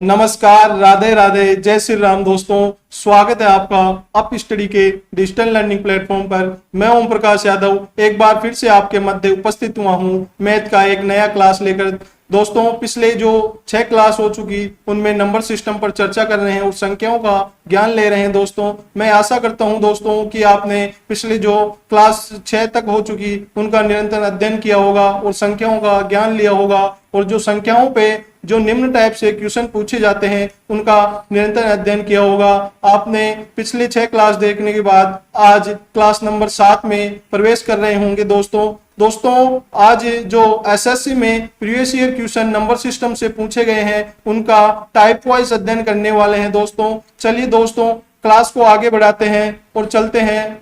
नमस्कार, राधे राधे, जय श्री राम दोस्तों। स्वागत है आपका अप स्टडी के डिजिटल लर्निंग प्लेटफॉर्म पर। मैं ओम प्रकाश यादव एक बार फिर से आपके मध्य उपस्थित हुआ हूं मैथ का एक नया क्लास लेकर। दोस्तों, पिछले जो 6 क्लास हो चुकी उनमें नंबर सिस्टम पर चर्चा कर रहे हैं और संख्याओं का ज्ञान ले रहे हैं। दोस्तों, मैं आशा करता हूं दोस्तों कि आपने पिछले जो क्लास 6 तक हो चुकी उनका निरंतर अध्ययन किया होगा और संख्याओं का ज्ञान लिया होगा, और जो संख्याओं पे जो निम्न टाइप से क्वेश्चन पूछे जाते हैं उनका निरंतर अध्ययन किया होगा। आपने पिछले 6 क्लास देखने के बाद आज क्लास नंबर 7 में प्रवेश कर रहे होंगे। दोस्तों, आज जो एसएससी में previous year question number system से पूछे गए हैं उनका टाइप वाइज अध्ययन करने वाले हैं। दोस्तों, चलिए दोस्तों क्लास को आगे बढ़ाते हैं और चलते हैं।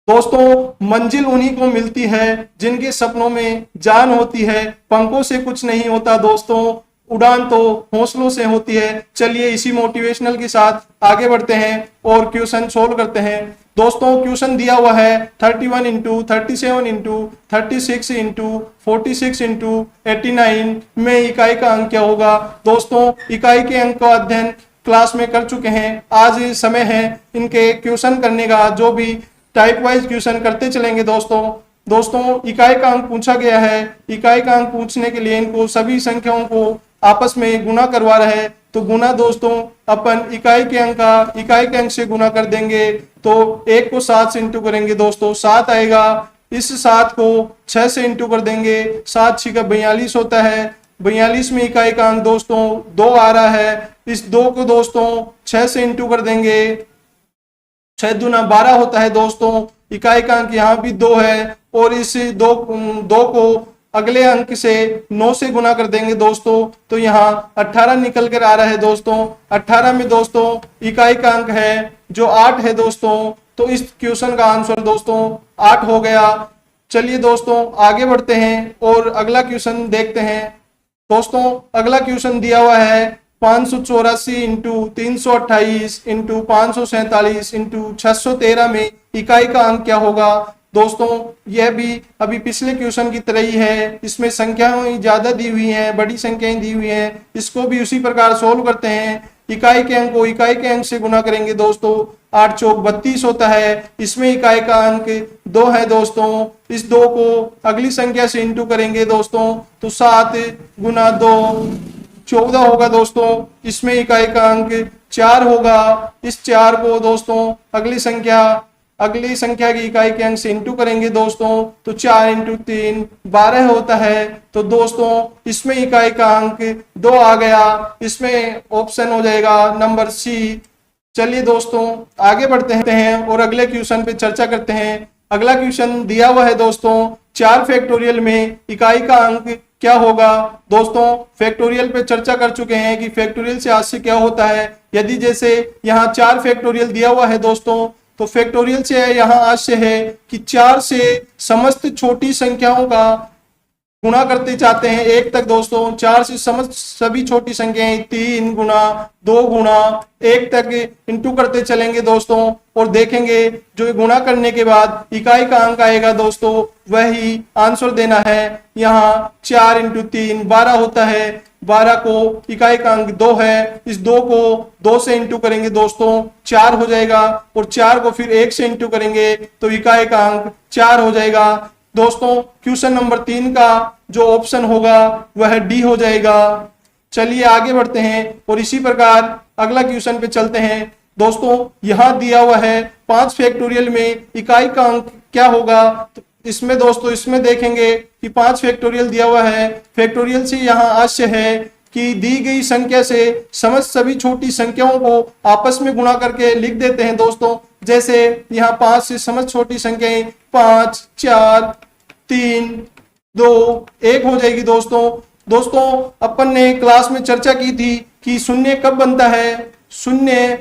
दोस्तों, मंजिल उन्हीं को मिलती है जिनके सपनों में जान होती है। पंखों से कुछ नहीं होता दोस्तों, उड़ान तो हौसलों से होती है। चलिए इसी मोटिवेशनल के साथ आगे बढ़ते हैं और क्वेश्चन सोल्व करते हैं। दोस्तों, क्वेश्चन दिया हुआ है 31 इंटू 37 इंटू 36 इंटू 46 इंटू 89 में इकाई का अंक क्या होगा। दोस्तों, इकाई के अंक का अध्ययन क्लास में कर चुके हैं। आज समय है इनके क्वेश्चन करने का, जो भी टाइप वाइज क्वेश्चन करते चलेंगे। दोस्तों, इकाई का अंक पूछा गया है। इकाई का अंक पूछने के लिए इनको सभी संख्याओं को आपस में गुना करवा रहे हैं। तो गुना दोस्तों अपन इकाई के अंक से गुना कर देंगे। तो 1 को 7 से इंटू करेंगे दोस्तों, 7 आएगा। इस 7 को 6 से इंटू कर देंगे, 7 6 का 42 होता है। 42 में इकाई का अंक दोस्तों 2 आ रहा है। इस 2 को दोस्तों 6 से इंटू कर देंगे, 6 दूना 12 होता है। दोस्तों, इकाई का अंक यहाँ भी 2 है और इस 2 को अगले अंक से 9 से गुना कर देंगे दोस्तों, तो यहाँ 18 निकल कर आ रहा है। दोस्तों, 18 में दोस्तों इकाई का अंक है जो 8 है दोस्तों, तो इस क्वेश्चन का आंसर दोस्तों 8 हो गया। चलिए दोस्तों आगे बढ़ते हैं और अगला क्वेश्चन देखते हैं। दोस्तों, अगला क्वेश्चन दिया हुआ है 584 इंटू 328 इंटू 547 इंटू 613 में इकाई का अंक क्या होगा। दोस्तों, यह भी अभी पिछले क्वेश्चन की तरह ही है। इसमें संख्याएं ज्यादा दी हुई हैं, बड़ी संख्याएं दी हुई हैं। इसको भी उसी प्रकार सोल्व करते हैं। इकाई के अंक को इकाई के अंक से गुना करेंगे दोस्तों, 8 चौक 32 होता है। इसमें इकाई का अंक 2 है दोस्तों। इस 2 को अगली संख्या से इंटू करेंगे दोस्तों, तो 7 गुना 2 14 होगा दोस्तों। इसमें इकाई का अंक 4 होगा। इस 4 को दोस्तों अगली संख्या की इकाई के अंक से इंटू करेंगे दोस्तों, तो 4 इंटू 3 12 होता है। तो दोस्तों इसमें इकाई का अंक 2 आ गया। इसमें ऑप्शन हो जाएगा नंबर सी। चलिए दोस्तों आगे बढ़ते हैं और अगले क्वेश्चन पे चर्चा करते हैं। अगला क्वेश्चन दिया हुआ है दोस्तों 4 फैक्टोरियल में इकाई का अंक क्या होगा। दोस्तों, फैक्टोरियल पे चर्चा कर चुके हैं कि फैक्टोरियल से आशय क्या होता है। यदि जैसे यहाँ 4 फैक्टोरियल दिया हुआ है दोस्तों, तो फैक्टोरियल से यहाँ आशय है कि 4 से समस्त छोटी संख्याओं का गुणा करते जाते हैं 1 तक। दोस्तों, 4 से समस्त सभी छोटी संख्याएं 3 गुना 2 गुना 1 तक इंटू करते चलेंगे दोस्तों, और देखेंगे जो गुणा करने के बाद इकाई का अंक आएगा दोस्तों वही आंसर देना है। यहाँ 4 इंटू 3 12 होता है। 12 को इकाई का अंक 2 है। इस 2 को 2 से इंटू करेंगे दोस्तों, 4 हो जाएगा, और 4 को फिर 1 से इंटू करेंगे तो इकाई का अंक 4 हो जाएगा। दोस्तों, क्वेश्चन नंबर 3 का जो ऑप्शन होगा वह डी हो जाएगा। चलिए आगे बढ़ते हैं और इसी प्रकार अगला क्वेश्चन पे चलते हैं। दोस्तों, यहां दिया हुआ है 5 फैक्टोरियल में इकाई का अंक क्या होगा। तो इसमें दोस्तों इसमें देखेंगे कि 5 फैक्टोरियल दिया हुआ है। फैक्टोरियल से यहाँ आशय है कि दी गई संख्या से समस्त सभी छोटी संख्याओं को आपस में गुणा करके लिख देते हैं दोस्तों। जैसे यहाँ 5 से समस्त छोटी संख्याएं 5 4 3 2 1 हो जाएगी दोस्तों अपन ने क्लास में चर्चा की थी कि शून्य कब बनता है। शून्य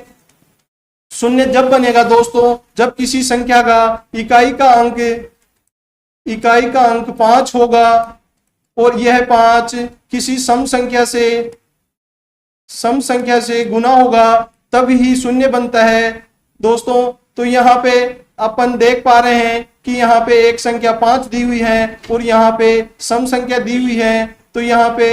जब बनेगा दोस्तों जब किसी संख्या का इकाई का अंक 5 होगा और यह 5 किसी सम संख्या से गुना होगा, तब ही शून्य बनता है दोस्तों। तो यहाँ पे अपन देख पा रहे हैं कि यहाँ पे एक संख्या 5 दी हुई है और यहाँ पे सम संख्या दी हुई है। तो यहाँ पे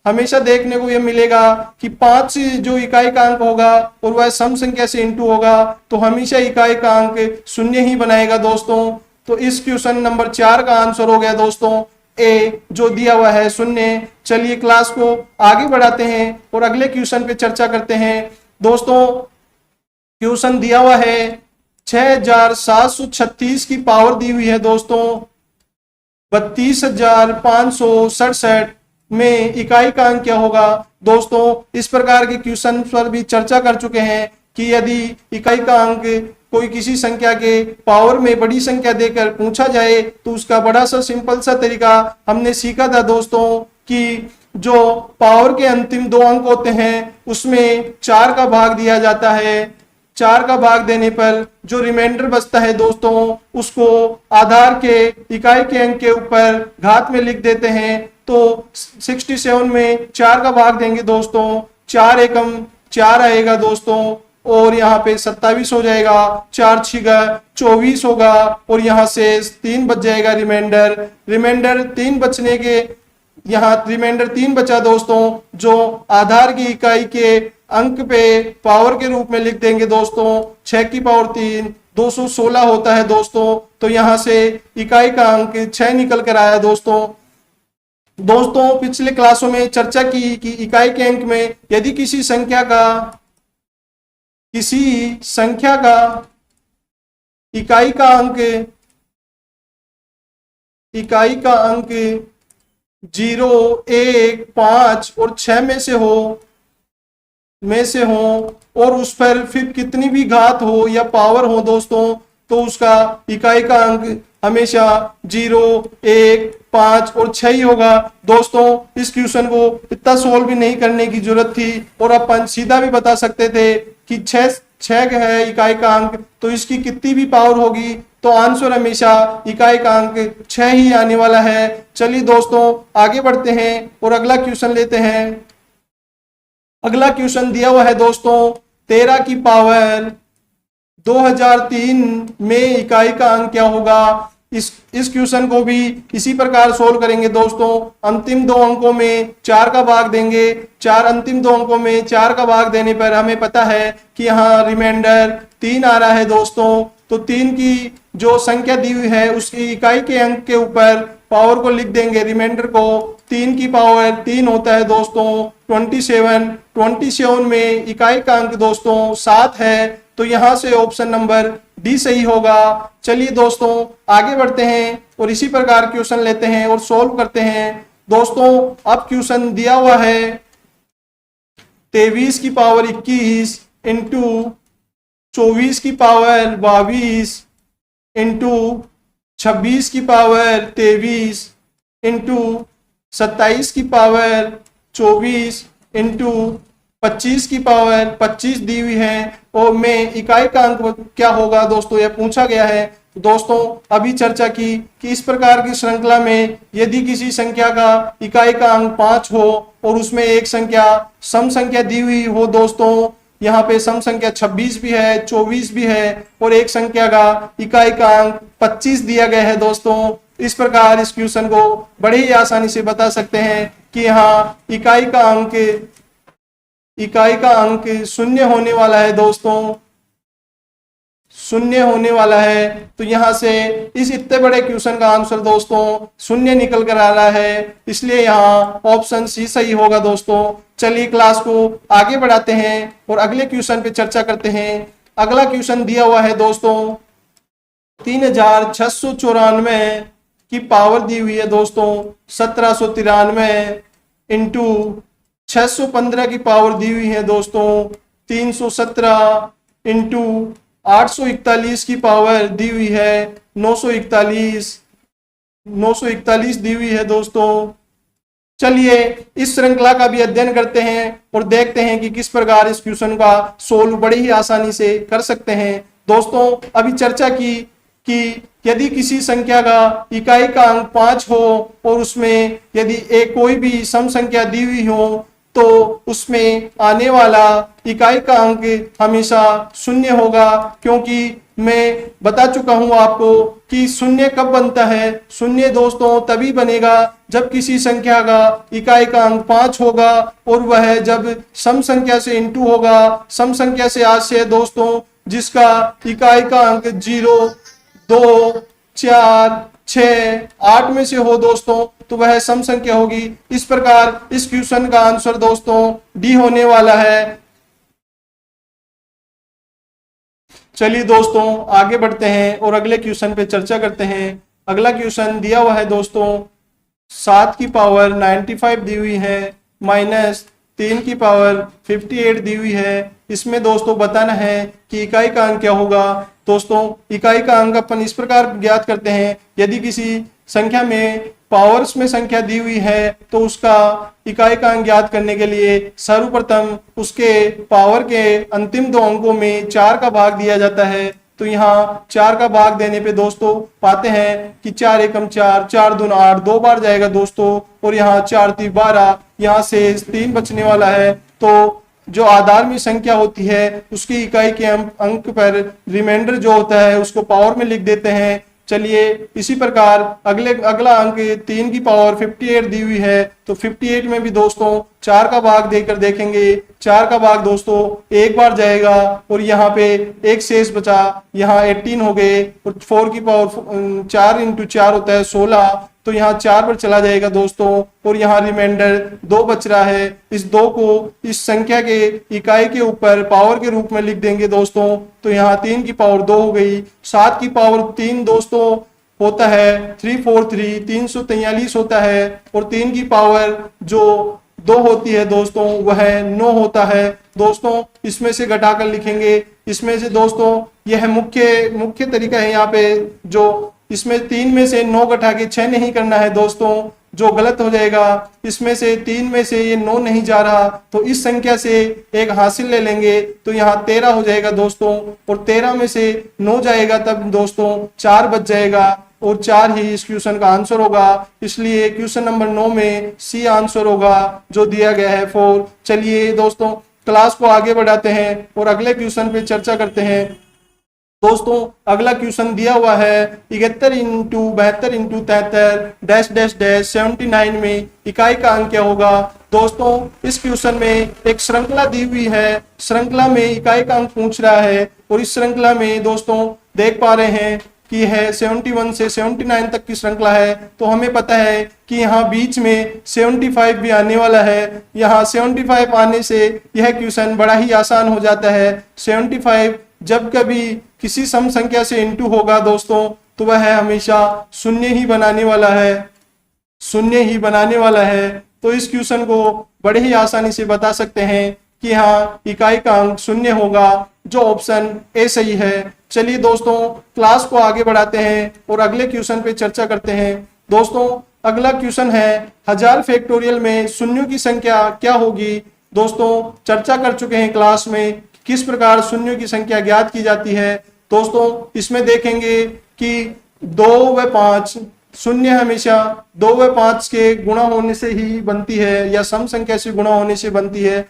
हमेशा देखने को यह मिलेगा कि 5 जो इकाई का अंक होगा और वह सम संख्या से इंटू होगा तो हमेशा इकाई का अंक शून्य ही बनाएगा दोस्तों। तो इस क्वेश्चन नंबर 4 का आंसर हो गया दोस्तों ए, जो दिया हुआ है शून्य। चलिए क्लास को आगे बढ़ाते हैं और अगले क्वेश्चन पे चर्चा करते हैं दोस्तों। क्वेश्चन दिया हुआ है 6736 की पावर दी हुई है दोस्तों 32,567 में इकाई का अंक क्या होगा दोस्तों। इस प्रकार के क्वेश्चन पर भी चर्चा कर चुके हैं कि यदि इकाई का अंक कोई किसी संख्या के पावर में बड़ी संख्या देकर पूछा जाए तो उसका बड़ा सा सिंपल सा तरीका हमने सीखा था दोस्तों कि जो पावर के अंतिम 2 अंक होते हैं उसमें 4 का भाग दिया जाता है। 4 का भाग देने पर जो रिमाइंडर बचता है दोस्तों उसको आधार के इकाई के अंक के ऊपर घात में लिख देते हैं। तो 67 में 4 का भाग देंगे दोस्तों 4 एकम 4 आएगा दोस्तों और यहाँ पे 27 हो जाएगा, 4 छिगा 24 होगा और यहाँ से 3 बच जाएगा रिमाइंडर 3 बचने के यहाँ रिमाइंडर 3 बचा दोस्तों जो आधार की इकाई के अंक पे पावर के रूप में लिख देंगे दोस्तों 6 की पावर 3 216 होता है दोस्तों। तो यहाँ से इकाई का अंक 6 निकल कर आया दोस्तों। पिछले क्लासों में चर्चा की कि इकाई के अंक में यदि किसी संख्या का इकाई का अंक 0, 1, 5 और 6 में से हो और उस पर फिर कितनी भी घात हो या पावर हो दोस्तों तो उसका इकाई का अंक हमेशा 0, 1, 5 और 6 ही होगा दोस्तों। इस क्वेश्चन को इतना सोल्व भी नहीं करने की जरूरत थी और अपन सीधा भी बता सकते थे कि 6 है इकाई का अंक तो इसकी कितनी भी पावर होगी तो आंसर हमेशा इकाई का अंक 6 ही आने वाला है। चलिए दोस्तों आगे बढ़ते हैं और अगला क्वेश्चन लेते हैं। अगला क्वेश्चन दिया हुआ है दोस्तों 13 की पावर 2003 में इकाई का अंक क्या होगा। इस क्वेश्चन को भी इसी प्रकार सोल्व करेंगे दोस्तों। अंतिम 2 अंकों में 4 का भाग देंगे। अंतिम 2 अंकों में 4 का भाग देने पर हमें पता है कि यहाँ रिमाइंडर 3 आ रहा है दोस्तों। तो 3 की जो संख्या दी हुई है उसकी इकाई के अंक के ऊपर पावर को लिख देंगे रिमाइंडर को। 3 की पावर 3 होता है दोस्तों 27 में इकाई का अंक दोस्तों 7 है तो यहाँ से ऑप्शन नंबर डी सही होगा। चलिए दोस्तों आगे बढ़ते हैं और इसी प्रकार क्वेश्चन लेते हैं और सॉल्व करते हैं दोस्तों। अब क्वेश्चन दिया हुआ है 23 की पावर 21 इंटू 24 की पावर 22 इंटू 26 की पावर 23 इंटू 27 की पावर 24 इंटू 25 की पावर 25 दी हुई है और में इकाई का अंक क्या होगा दोस्तों यह पूछा गया है। दोस्तों अभी चर्चा की कि इस प्रकार की श्रृंखला में यदि किसी संख्या का इकाई का अंक 5 हो और उसमें एक संख्या सम संख्या दी हुई हो दोस्तों, यहाँ पे सम संख्या 26 भी है 24 भी है और एक संख्या का इकाई का अंक 25 दिया गया है दोस्तों। इस प्रकार इस क्वेश्चन को बड़े ही आसानी से बता सकते हैं कि यहाँ इकाई का अंक शून्य होने वाला है दोस्तों, शून्य होने वाला है। तो यहाँ से इस इतने बड़े क्वेश्चन का आंसर दोस्तों शून्य निकल कर आ रहा है, इसलिए यहाँ ऑप्शन सी सही होगा दोस्तों। चलिए क्लास को आगे बढ़ाते हैं और अगले क्वेश्चन पे चर्चा करते हैं। अगला क्वेश्चन दिया हुआ है दोस्तों 3694 की पावर दी हुई है दोस्तों 1793 इंटू 615 की पावर दी हुई है दोस्तों 317 इंटू 841 की पावर दी हुई है 941 दी हुई है दोस्तों। चलिए इस श्रृंखला का भी अध्ययन करते हैं और देखते हैं कि किस प्रकार इस क्वेश्चन का सोल्व बड़ी ही आसानी से कर सकते हैं। दोस्तों अभी चर्चा की कि यदि किसी संख्या का इकाई का अंक 5 हो और उसमें यदि एक कोई भी सम संख्या दी हुई हो तो उसमें आने वाला इकाई का अंक हमेशा शून्य होगा, क्योंकि मैं बता चुका हूं आपको कि शून्य कब बनता है। शून्य दोस्तों तभी बनेगा जब किसी संख्या का इकाई का अंक 5 होगा, और वह जब सम संख्या से इंटू होगा। सम संख्या से आज से दोस्तों जिसका इकाई का अंक 0, 2, 4, 6, 8 में से हो दोस्तों, तो वह सम संख्या होगी। इस प्रकार इस क्वेश्चन का आंसर दोस्तों डी होने वाला है। चलिए दोस्तों आगे बढ़ते हैं और अगले क्वेश्चन पे चर्चा करते हैं। अगला क्वेश्चन दिया हुआ है दोस्तों 7 की पावर 95 दी हुई है माइनस 3 की पावर 58 दी हुई है। इसमें दोस्तों बताना है कि इकाई का अंक क्या होगा। दोस्तों इकाई का अंक अपन इस प्रकार ज्ञात करते हैं, यदि किसी संख्या में पावर्स में संख्या दी हुई है तो उसका इकाई का अंक ज्ञात करने के लिए सर्वप्रथम उसके पावर के अंतिम 2 अंकों में 4 का भाग दिया जाता है। तो यहाँ 4 का भाग देने पे दोस्तों पाते हैं कि 4 एकम 4, 4 दूना 8, 2 बार जाएगा दोस्तों, और यहाँ 4 3 12, यहाँ से 3 बचने वाला है। तो जो आधार में संख्या होती है उसकी इकाई के अंक पर रिमाइंडर जो होता है उसको पावर में लिख देते हैं। चलिए इसी प्रकार अगला अंक 3 की पावर 58 दी हुई है, तो 58 में भी दोस्तों 4 का भाग देकर देखेंगे। 4 का भाग दोस्तों एक बार जाएगा, और यहाँ पे एक शेष बचा, यहाँ 18 हो गए, और 4 की पावर 4 इंटू 4 होता है 16, तो यहाँ 4 पर चला जाएगा दोस्तों, और यहाँ रिमाइंडर 2 बच रहा है। इस 2 को इस संख्या के इकाई के ऊपर पावर के रूप में लिख देंगे दोस्तों, तो यहाँ 3 की पावर 2 हो गई। 7 की पावर 3 दोस्तों होता है 343, 343 होता है, और 3 की पावर जो 2 होती है दोस्तों वह 9 होता है। दोस्तों इसमें से घटाकर लिखेंगे। इसमें से दोस्तों यह मुख्य तरीका है यहाँ पे, जो इसमें 3 में से 9 घटा के 6 नहीं करना है दोस्तों, जो गलत हो जाएगा। इसमें से 3 में से ये 9 नहीं जा रहा, तो इस संख्या से एक हासिल ले लेंगे, तो यहाँ 13 हो जाएगा दोस्तों, और 13 में से 9 जाएगा तब दोस्तों 4 बच जाएगा, और 4 ही इस क्वेश्चन का आंसर होगा। इसलिए क्वेश्चन नंबर 9 में सी आंसर होगा जो दिया गया है 4। चलिए दोस्तों क्लास को आगे बढ़ाते हैं और अगले क्वेश्चन पे चर्चा करते हैं। दोस्तों अगला क्वेश्चन दिया हुआ है 71 into 72 into 73 dash dash dash 79 में इकाई का अंक क्या होगा। दोस्तों इस क्वेश्चन में एक श्रृंखला दी हुई है, श्रृंखला में इकाई का अंक पूछ रहा है, और इस श्रृंखला में दोस्तों देख पा रहे हैं कि है 71 से 79 तक की श्रृंखला है। तो हमें पता है कि यहाँ बीच में 75 भी आने वाला है। यहाँ 75 आने से यह क्वेश्चन बड़ा ही आसान हो जाता है। 75 जब कभी किसी सम संख्या से इंटू होगा दोस्तों, तो वह हमेशा शून्य ही बनाने वाला है, शून्य ही बनाने वाला है। तो इस क्वेश्चन को बड़े ही आसानी से बता सकते हैं कि यहाँ इकाई का अंक शून्य होगा, जो ऑप्शन ए सही है। चलिए दोस्तों क्लास को आगे बढ़ाते हैं और अगले क्वेश्चन पे चर्चा करते हैं। दोस्तों अगला क्वेश्चन है 1000 फैक्टोरियल में शून्यों की संख्या क्या होगी। दोस्तों चर्चा कर चुके हैं क्लास में किस प्रकार शून्यों की संख्या ज्ञात की जाती है। दोस्तों इसमें देखेंगे कि 2 व 5 शून्य हमेशा 2 व 5 के गुणा होने से ही बनती है, या सम संख्या से गुणा होने से बनती है।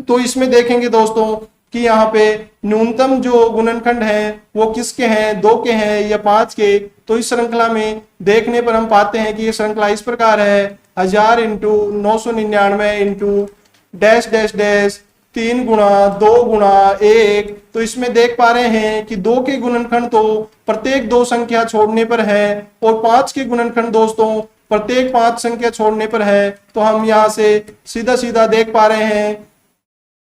तो इसमें देखेंगे दोस्तों कि यहाँ पे न्यूनतम जो गुणनखंड है वो किसके हैं, 2 के हैं या 5 के। तो इस श्रृंखला में देखने पर हम पाते हैं कि ये श्रृंखला इस प्रकार है 1000 into 999 into dash dash dash 3 गुणा 2 गुणा 1। तो इसमें देख पा रहे हैं कि 2 के गुणनखंड तो प्रत्येक 2 संख्या छोड़ने पर है, और 5 के गुणनखंड दोस्तों प्रत्येक 5 संख्या छोड़ने पर है। तो हम यहाँ से सीधा सीधा देख पा रहे हैं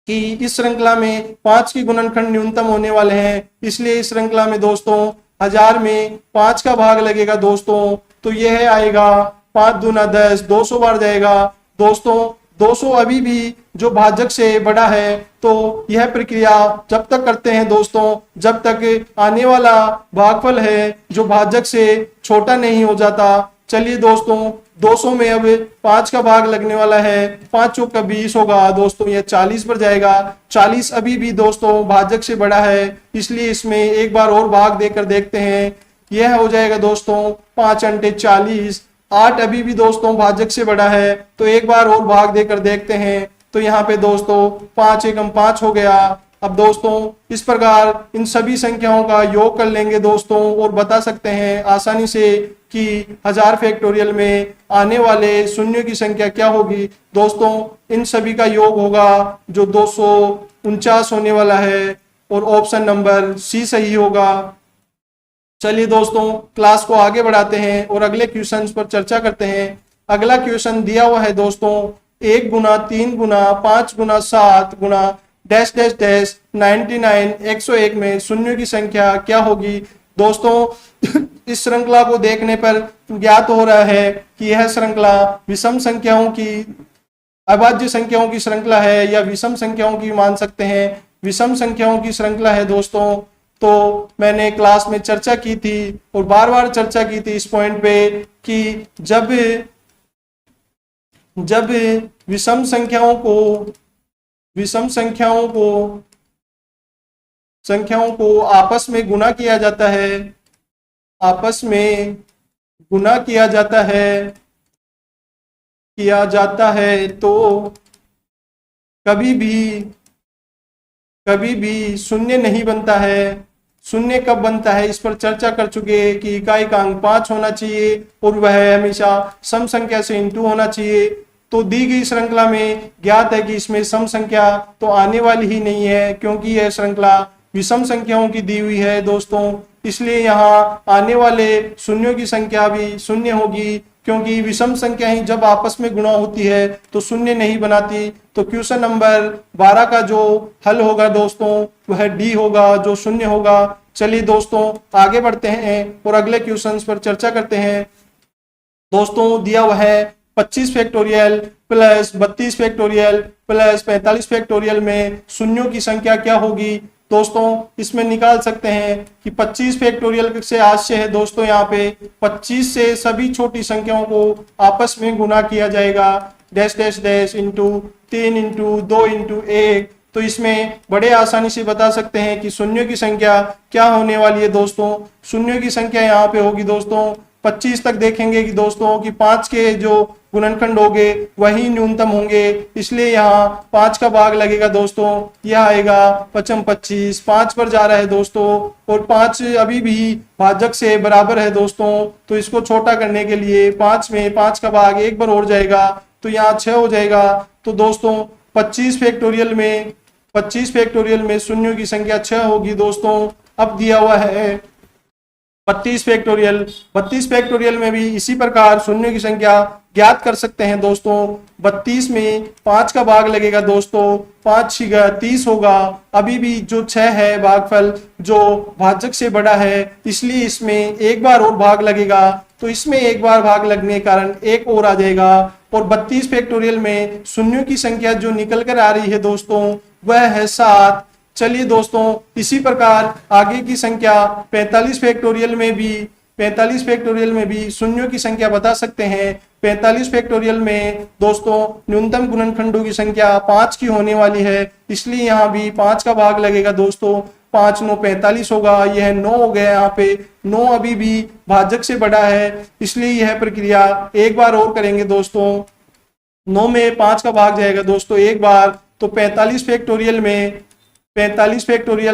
कि इस श्रृंखला में 5 के गुणनखंड न्यूनतम होने वाले हैं। इसलिए इस श्रृंखला में दोस्तों 1000 में 5 का भाग लगेगा दोस्तों, तो यह आएगा 5 दूना 10, 200 बार जाएगा दोस्तों। 200 अभी भी जो भाजक से बड़ा है, तो यह प्रक्रिया जब तक करते हैं दोस्तों जब तक आने वाला भागफल है जो भाजक से छोटा नहीं हो जाता। चलिए दोस्तों 200 में अब 5 का भाग लगने वाला है, 5 चौक का 20 होगा दोस्तों, यह 40 पर जाएगा। 40 अभी भी दोस्तों भाजक से बड़ा है, इसलिए इसमें एक बार और भाग देकर देखते हैं। यह हो जाएगा दोस्तों 5 अंटे 40। 8 अभी भी दोस्तों भाजक से बड़ा है, तो एक बार और भाग देकर देखते हैं। तो यहाँ पे दोस्तों 5 एकम 5 हो गया। अब दोस्तों इस प्रकार इन सभी संख्याओं का योग कर लेंगे दोस्तों और बता सकते हैं आसानी से कि 1000 फैक्टोरियल में आने वाले शून्यों की संख्या क्या होगी। दोस्तों इन सभी का योग होगा जो 249 होने वाला है और ऑप्शन नंबर सी सही होगा। चलिए दोस्तों क्लास को आगे बढ़ाते हैं और अगले क्वेश्चन पर चर्चा करते हैं। अगला क्वेश्चन दिया हुआ है दोस्तों 1 गुना 3 गुना 5 गुना 7 गुना डैश डैश डैश 99 101 में शून्यों की संख्या क्या होगी। दोस्तों इस श्रृंखला को देखने पर ज्ञात हो रहा है कि यह श्रृंखला विषम संख्याओं की अभाज्य संख्याओं की श्रृंखला है या विषम संख्याओं की मान सकते हैं विषम संख्याओं की श्रृंखला है दोस्तों। तो मैंने क्लास में चर्चा की थी और बार बार चर्चा की थी इस पॉइंट पे कि जब विषम संख्याओं को आपस में गुणा किया जाता है तो कभी भी शून्य नहीं बनता है। शून्य कब बनता है इस पर चर्चा कर चुके हैं कि इकाई का अंक 5 होना चाहिए और वह हमेशा सम संख्या से इंटू होना चाहिए। तो दी गई श्रृंखला में ज्ञात है कि इसमें सम संख्या तो आने वाली ही नहीं है क्योंकि यह श्रृंखला विषम संख्याओं की दी हुई है दोस्तों। इसलिए यहाँ आने वाले शून्यों की संख्या भी शून्य होगी क्योंकि विषम संख्या ही जब आपस में गुणा होती है तो शून्य नहीं बनाती। तो क्वेश्चन नंबर 12 का जो हल होगा दोस्तों वह डी होगा जो शून्य होगा। चलिए दोस्तों आगे बढ़ते हैं और अगले क्वेश्चन पर चर्चा करते हैं। दोस्तों दिया हुआ है 25 factorial plus 32 factorial plus 45 factorial में शून्यों की संख्या क्या होगी। दोस्तों इसमें निकाल सकते हैं कि 25 फैक्टोरियल से आशय है दोस्तों यहाँ पे 25 से सभी छोटी संख्याओं को आपस में गुना किया जाएगा dash dash dash into 3 into 2 into 1। तो इसमें बड़े आसानी से बता सकते हैं कि शून्यों की संख्या क्या होने वाली है दोस्तों। शून्यों की संख्या यहाँ पे होगी दोस्तों 25 तक देखेंगे कि दोस्तों कि 5 के जो गुणनखंड होंगे वही न्यूनतम होंगे। इसलिए यहाँ 5 का भाग लगेगा दोस्तों। यह आएगा 5 25 5 पर जा रहा है दोस्तों और 5 अभी भी भाजक से बराबर है दोस्तों। तो इसको छोटा करने के लिए 5 में 5 का भाग एक बार और जाएगा तो यहाँ 6 हो जाएगा। तो दोस्तों 25 फैक्टोरियल में शून्यों की संख्या 6 होगी दोस्तों। अब दिया हुआ है 32 फैक्टोरियल में भी इसी प्रकार शून्यों की संख्या ज्ञात कर सकते हैं दोस्तों। 32 में 5 का भाग लगेगा दोस्तों 5 6 30 होगा। अभी भी जो 6 है भागफल जो भाजक से बड़ा है इसलिए इसमें एक बार और भाग लगेगा। तो इसमें एक बार भाग लगने के कारण एक और आ जाएगा और 32 फैक्टोरियल में शून्यों की संख्या जो निकल कर आ रही है दोस्तों वह है 7। चलिए दोस्तों इसी प्रकार आगे की संख्या 45 फैक्टोरियल में भी शून्यों की संख्या बता सकते हैं। 45 फैक्टोरियल में दोस्तों न्यूनतम गुणनखंडों की संख्या 5 की होने वाली है। इसलिए यहाँ भी 5 का भाग लगेगा दोस्तों। 5 9 45 होगा। यह 9 हो गया। यहाँ पे 9 अभी भी भाजक से बड़ा है इसलिए यह प्रक्रिया एक बार और करेंगे दोस्तों। 9 में 5 का भाग जाएगा दोस्तों एक बार। तो 45 फैक्टोरियल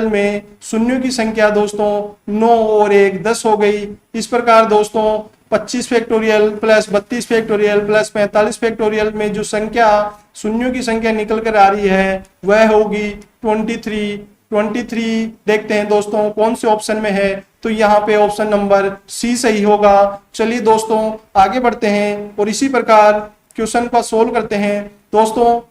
में शून्यों की संख्या दोस्तों 9 और 1 10 हो गई। इस प्रकार दोस्तों 25 factorial plus 32 factorial plus 45 factorial में जो संख्या शून्यों की संख्या निकल कर आ रही है वह होगी 23। देखते हैं दोस्तों कौन से ऑप्शन में है। तो यहाँ पे ऑप्शन नंबर सी सही होगा। चलिए दोस्तों आगे बढ़ते हैं और इसी प्रकार क्वेश्चन का सोल्व करते हैं दोस्तों।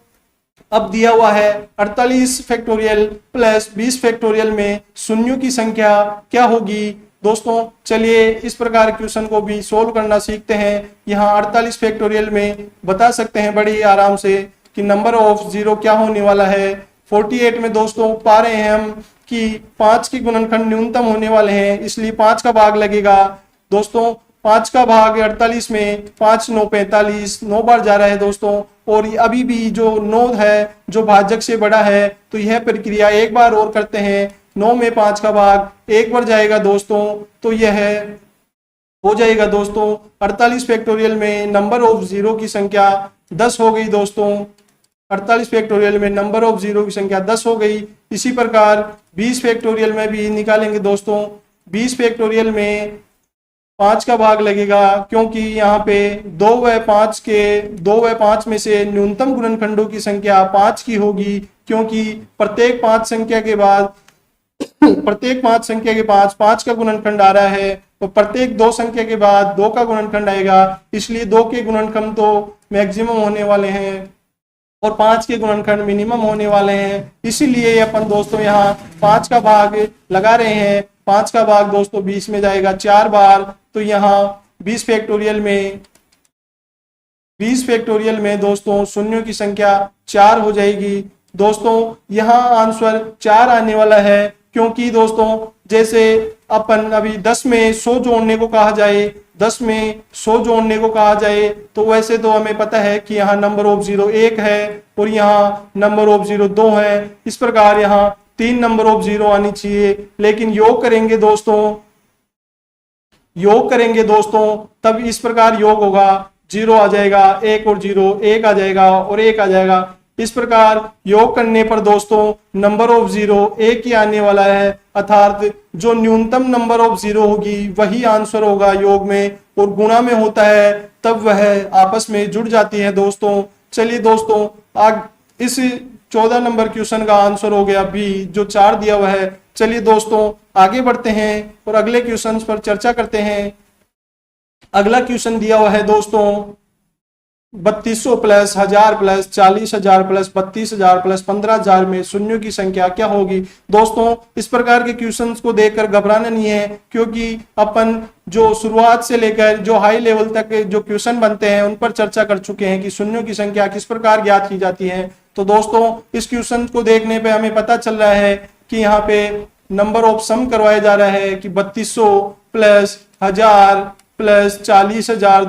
अब दिया हुआ है 48 फैक्टोरियल प्लस 20 फैक्टोरियल में शून्यों की संख्या क्या होगी। दोस्तों चलिए इस प्रकार क्वेश्चन को भी सोल्व करना सीखते हैं। यहाँ 48 फैक्टोरियल में बता सकते हैं बड़ी आराम से कि नंबर ऑफ जीरो क्या होने वाला है। 48 में दोस्तों पा रहे हैं हम कि 5 की गुणनखंड न्यूनतम होने वाले हैं इसलिए 5 का भाग लगेगा दोस्तों। 5 का भाग 48 में 5 9 45 9 बार जा रहा है दोस्तों और अभी भी जो 9 है जो भाजक से बड़ा है। तो यह प्रक्रिया एक बार और करते हैं। 9 में 5 का भाग एक बार जाएगा दोस्तों तो यह हो जाएगा दोस्तों 48 फैक्टोरियल में नंबर ऑफ जीरो की संख्या 10 हो गई दोस्तों। 48 फैक्टोरियल में नंबर ऑफ जीरो की संख्या 10 हो गई। इसी प्रकार 20 फैक्टोरियल में भी निकालेंगे दोस्तों। 20 फैक्टोरियल में 5 का भाग लगेगा, क्योंकि यहाँ पे 2 व 5 में से न्यूनतम गुणनखंडों की संख्या 5 की होगी, क्योंकि प्रत्येक 5 संख्या के बाद प्रत्येक 5 संख्या के 5 का गुणनखंड आ रहा है, तो प्रत्येक 2 संख्या के बाद 2 का गुणनखंड आएगा। इसलिए 2 के गुणनखंड तो मैक्सिमम होने वाले हैं और 5 के गुणनखंड मिनिमम होने वाले हैं। इसीलिए अपन दोस्तों यहाँ 5 का भाग लगा रहे हैं। 5 का भाग दोस्तों 20 में जाएगा 4 बार, तो यहाँ 20 फैक्टोरियल में दोस्तों शून्यों की संख्या 4 हो जाएगी। दोस्तों यहाँ आंसर 4 आने वाला है, क्योंकि दोस्तों जैसे अपन अभी 10 में 100 जोड़ने को कहा जाए, 10 में 100 जोड़ने को कहा जाए, तो वैसे तो हमें पता है कि यहाँ नंबर ऑफ जीरो 1 है और यहाँ नंबर ऑफ जीरो 2 है। इस प्रकार यहाँ 3 नंबर ऑफ जीरो आनी चाहिए, लेकिन योग करेंगे दोस्तों तब इस प्रकार योग होगा, 0 आ जाएगा, 1 और 0, 1 आ जाएगा और 1 आ जाएगा। इस प्रकार योग करने पर दोस्तों नंबर ऑफ जीरो 1 ही आने वाला है, अर्थात जो न्यूनतम नंबर ऑफ जीरो होगी वही आंसर होगा योग में, और गुणा में होता है तब वह आपस में जुड़ जाती है दोस्तों। चलिए दोस्तों आज इस 14 नंबर क्वेश्चन का आंसर हो गया बी, जो 4 दिया हुआ है। चलिए दोस्तों आगे बढ़ते हैं और अगले क्वेश्चन पर चर्चा करते हैं। अगला क्वेश्चन दिया हुआ है दोस्तों 3200 प्लस 1000 प्लस 40,000 प्लस 32,000 प्लस 15,000 में शून्यों की संख्या क्या होगी। दोस्तों इस प्रकार के क्वेश्चंस को देखकर घबराना नहीं है, क्योंकि अपन जो शुरुआत से लेकर जो हाई लेवल तक जो क्वेश्चन बनते हैं उन पर चर्चा कर चुके हैं कि शून्यों की संख्या किस प्रकार ज्ञात की जाती है। तो दोस्तों इस क्वेश्चन को देखने पे हमें पता चल रहा है कि यहाँ पे नंबर ऑफ सम करवाया जा रहा है कि 3200 प्लस 1000 प्लस 40,000।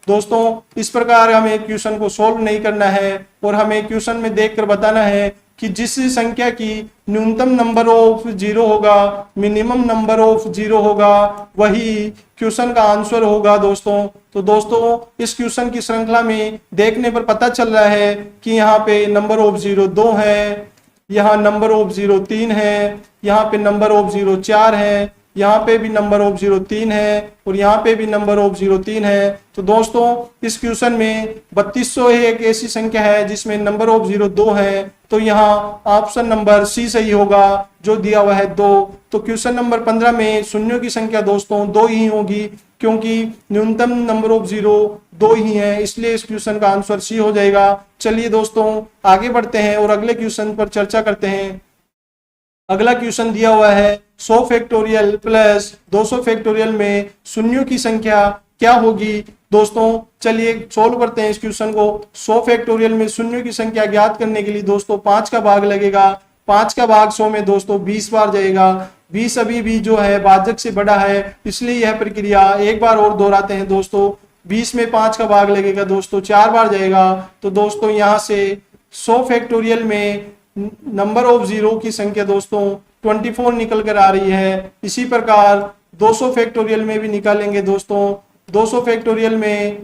दोस्तों इस प्रकार हमें क्वेश्चन को सोल्व नहीं करना है और हमें क्वेश्चन में देखकर बताना है कि जिस संख्या की न्यूनतम नंबर ऑफ जीरो होगा, मिनिमम नंबर ऑफ जीरो होगा, वही क्वेश्चन का आंसर होगा दोस्तों। तो दोस्तों इस क्वेश्चन की श्रृंखला में देखने पर पता चल रहा है कि यहाँ पे नंबर ऑफ जीरो 2 है, यहाँ नंबर ऑफ जीरो 3 है, यहाँ पे नंबर ऑफ जीरो 4 है, यहाँ पे भी नंबर ऑफ जीरो 3 है और यहाँ पे भी नंबर ऑफ जीरो 3 है। तो दोस्तों इस क्वेश्चन में 3200 एक ऐसी संख्या है जिसमें नंबर ऑफ जीरो 2 है, तो यहाँ ऑप्शन नंबर सी सही होगा जो दिया हुआ है 2। तो क्वेश्चन नंबर 15 में शून्यों की संख्या दोस्तों 2 ही होगी, क्योंकि न्यूनतम नंबर ऑफ जीरो 2 ही है, इसलिए इस क्वेश्चन का आंसर सी हो जाएगा। चलिए दोस्तों आगे बढ़ते हैं और अगले क्वेश्चन पर चर्चा करते हैं। अगला क्वेश्चन दिया हुआ है 100 फैक्टोरियल प्लस 200 फैक्टोरियल में शून्यों की संख्या क्या होगी। दोस्तों चलिए सोल्व करते हैं इस क्वेश्चन को। 100 फैक्टोरियल में शून्यों की संख्या ज्ञात करने के लिए दोस्तों 5 का भाग लगेगा। 5 का भाग 100 में दोस्तों 20 बार जाएगा। 20 अभी भी जो है भाजक से बड़ा है, इसलिए यह प्रक्रिया एक बार और दोहराते हैं दोस्तों। 20 में 5 का भाग लगेगा दोस्तों 4 बार जाएगा। तो दोस्तों यहाँ से 100 फैक्टोरियल में नंबर ऑफ जीरो की संख्या दोस्तों 24 निकल कर आ रही है। इसी प्रकार 200 फैक्टोरियल में भी निकालेंगे दोस्तों। 200 फैक्टोरियल में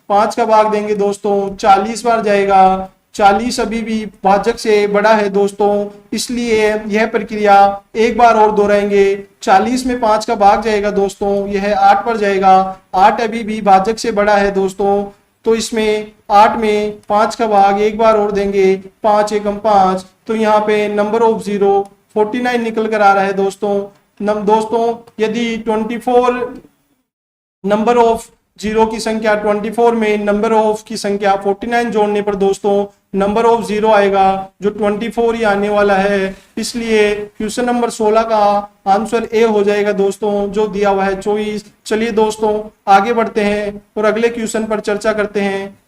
5 का भाग देंगे दोस्तों 40 बार जाएगा। 40 अभी भी भाजक से बड़ा है दोस्तों, इसलिए यह प्रक्रिया एक बार और दोहराएंगे। 40 में 5 का भाग जाएगा दोस्तों, यह 8 पर जाएगा। 8 अभी भी भाजक से बड़ा है दोस्तों, तो इसमें 8 में 5 का भाग एक बार और देंगे, 5 एकम 5। तो यहाँ पे नंबर ऑफ जीरो 49 निकल कर आ रहा है दोस्तों। यदि 24 नंबर ऑफ जीरो की संख्या 24 में नंबर ऑफ की संख्या 49 जोड़ने पर दोस्तों नंबर ऑफ जीरो आएगा जो 24 ही आने वाला है। इसलिए क्वेश्चन नंबर 16 का आंसर ए हो जाएगा दोस्तों, जो दिया हुआ है 24। चलिए दोस्तों आगे बढ़ते हैं और अगले क्वेश्चन पर चर्चा करते हैं।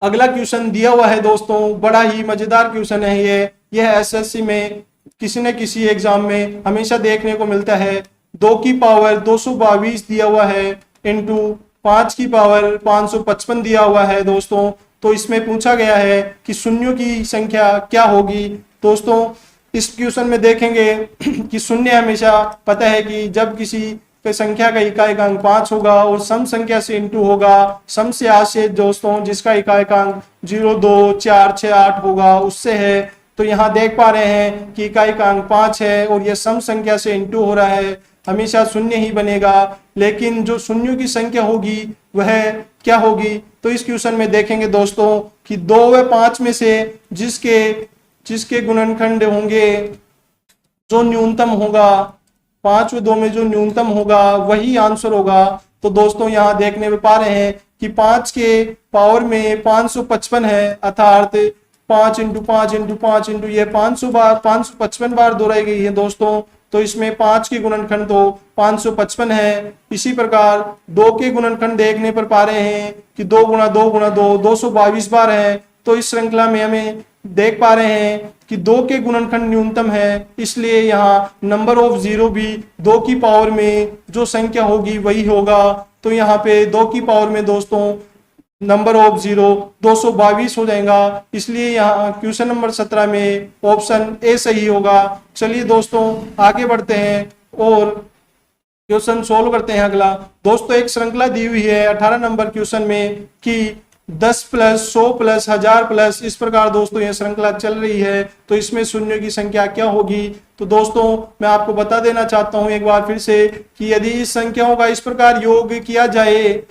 अगला क्वेश्चन दिया हुआ है दोस्तों, बड़ा ही मजेदार क्वेश्चन है यह एसएससी में किसी न किसी एग्जाम में हमेशा देखने को मिलता है। 2 की पावर 222 दिया हुआ है इंटू 5 की पावर 555 दिया हुआ है दोस्तों। तो इसमें पूछा गया है कि शून्यों की संख्या क्या होगी। दोस्तों इस क्वेश्चन में देखेंगे कि शून्य हमेशा पता है कि जब किसी तो संख्या का इकाई-अंक 5 होगा और सम संख्या से इंटू होगा सम से आशय दोस्तों जिसका इकाई-अंक 0, 2, 4, 6, 8 होगा उससे है। तो यहाँ देख पा रहे हैं कि इकाई का अंक 5 है और ये सम संख्या से इंटू हो रहा है, हमेशा शून्य ही बनेगा। लेकिन जो शून्यों की संख्या होगी वह क्या होगी, तो इस क्वेश्चन में देखेंगे दोस्तों कि 2 व 5 में से जिसके गुणनखंड होंगे जो न्यूनतम होगा, 5 व 2 में जो न्यूनतम होगा वही आंसर होगा। तो दोस्तों यहाँ देखने में पा रहे हैं कि 5 के पावर में 555 है, अर्थात 5 इंटू 5 इंटू 5 इंटू ये 500 बार 555 बार दोहराई गई है दोस्तों। तो इसमें 5 के गुणनखंड तो 555 है। इसी प्रकार 2 के गुणनखंड देखने पर पा रहे हैं कि 2 गुणा 2 गुणा 2 222 बार है। तो इस श्रृंखला में हमें देख पा रहे हैं कि 2 के गुणनखंड न्यूनतम है, इसलिए यहाँ नंबर ऑफ जीरो भी 2 की पावर में जो संख्या होगी वही होगा। तो यहाँ पे 2 की पावर में दोस्तों नंबर ऑफ जीरो 222 हो जाएगा, इसलिए यहाँ क्वेश्चन नंबर 17 में ऑप्शन ए सही होगा। चलिए दोस्तों आगे बढ़ते हैं और क्वेश्चन सोल्व करते हैं। अगला दोस्तों एक श्रृंखला दी हुई है 18 नंबर क्वेश्चन में कि 10 प्लस 100 प्लस 1000 प्लस, इस प्रकार दोस्तों यह श्रृंखला चल रही है। तो इसमें शून्यों की संख्या क्या होगी, तो दोस्तों मैं आपको बता देना चाहता हूं एक बार फिर से कि यदि इस संख्याओं का इस प्रकार योग किया जाए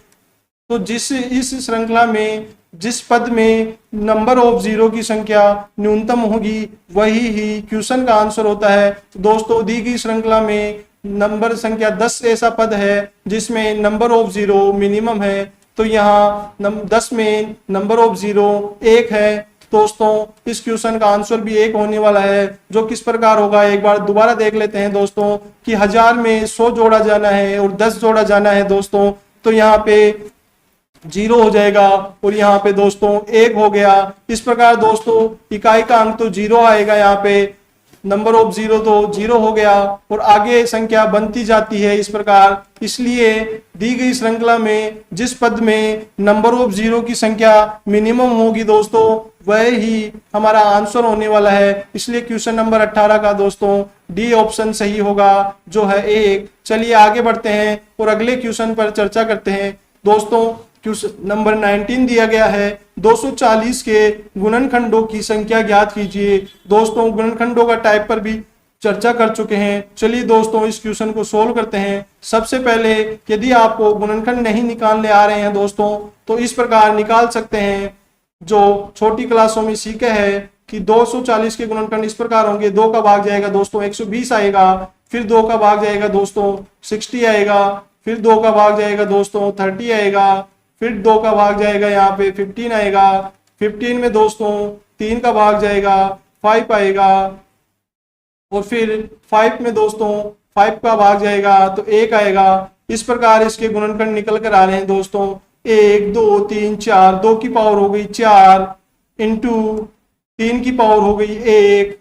तो इस श्रृंखला में जिस पद में नंबर ऑफ जीरो की संख्या न्यूनतम होगी वही ही क्वेश्चन का आंसर होता है। तो दोस्तों दी गई श्रृंखला में नंबर संख्या 10 ऐसा पद है जिसमें नंबर ऑफ जीरो मिनिमम है। तो यहाँ 10 में नंबर ऑफ जीरो 1 है। दोस्तों इस क्वेश्चन का आंसर भी 1 होने वाला है, जो किस प्रकार होगा एक बार दोबारा देख लेते हैं दोस्तों कि 1000 में 100 जोड़ा जाना है और 10 जोड़ा जाना है दोस्तों। तो यहाँ पे 0 हो जाएगा और यहाँ पे दोस्तों 1 हो गया। इस प्रकार दोस्तों इकाई का अंक तो 0 आएगा, यहाँ पे नंबर ऑफ जीरो तो 0 हो गया और आगे संख्या बनती जाती है इस प्रकार। इसलिए दी गई श्रृंखला में जिस पद में नंबर ऑफ जीरो की संख्या मिनिमम होगी दोस्तों वह ही हमारा आंसर होने वाला है। इसलिए क्वेश्चन नंबर 18 का दोस्तों डी ऑप्शन सही होगा, जो है 1। चलिए आगे बढ़ते हैं और अगले क्वेश्चन पर चर्चा करते हैं। दोस्तों क्वेश्चन नंबर 19 दिया गया है 240 के गुणनखंडों की संख्या ज्ञात कीजिए। दोस्तों गुणनखंडों का टाइप पर भी चर्चा कर चुके हैं। चलिए दोस्तों इस क्वेश्चन को सोल्व करते हैं। सबसे पहले यदि आपको गुणनखंड नहीं निकालने आ रहे हैं दोस्तों तो इस प्रकार निकाल सकते हैं, जो छोटी क्लासों में सीखे है कि 240 के गुणनखंड इस प्रकार होंगे। 2 का भाग जाएगा दोस्तों 120 आएगा, फिर 2 का भाग जाएगा दोस्तों 60 आएगा, फिर 2 का भाग जाएगा दोस्तों 30 आएगा, फिर 2 का भाग जाएगा यहाँ पे 15 आएगा, 15 में दोस्तों 3 का भाग जाएगा 5 आएगा और फिर 5 में दोस्तों 5 का भाग जाएगा तो 1 आएगा। इस प्रकार इसके गुणनखंड निकल कर आ रहे हैं दोस्तों 1 2 3 4, 2 की पावर हो गई 4 इंटू 3 की पावर हो गई 1,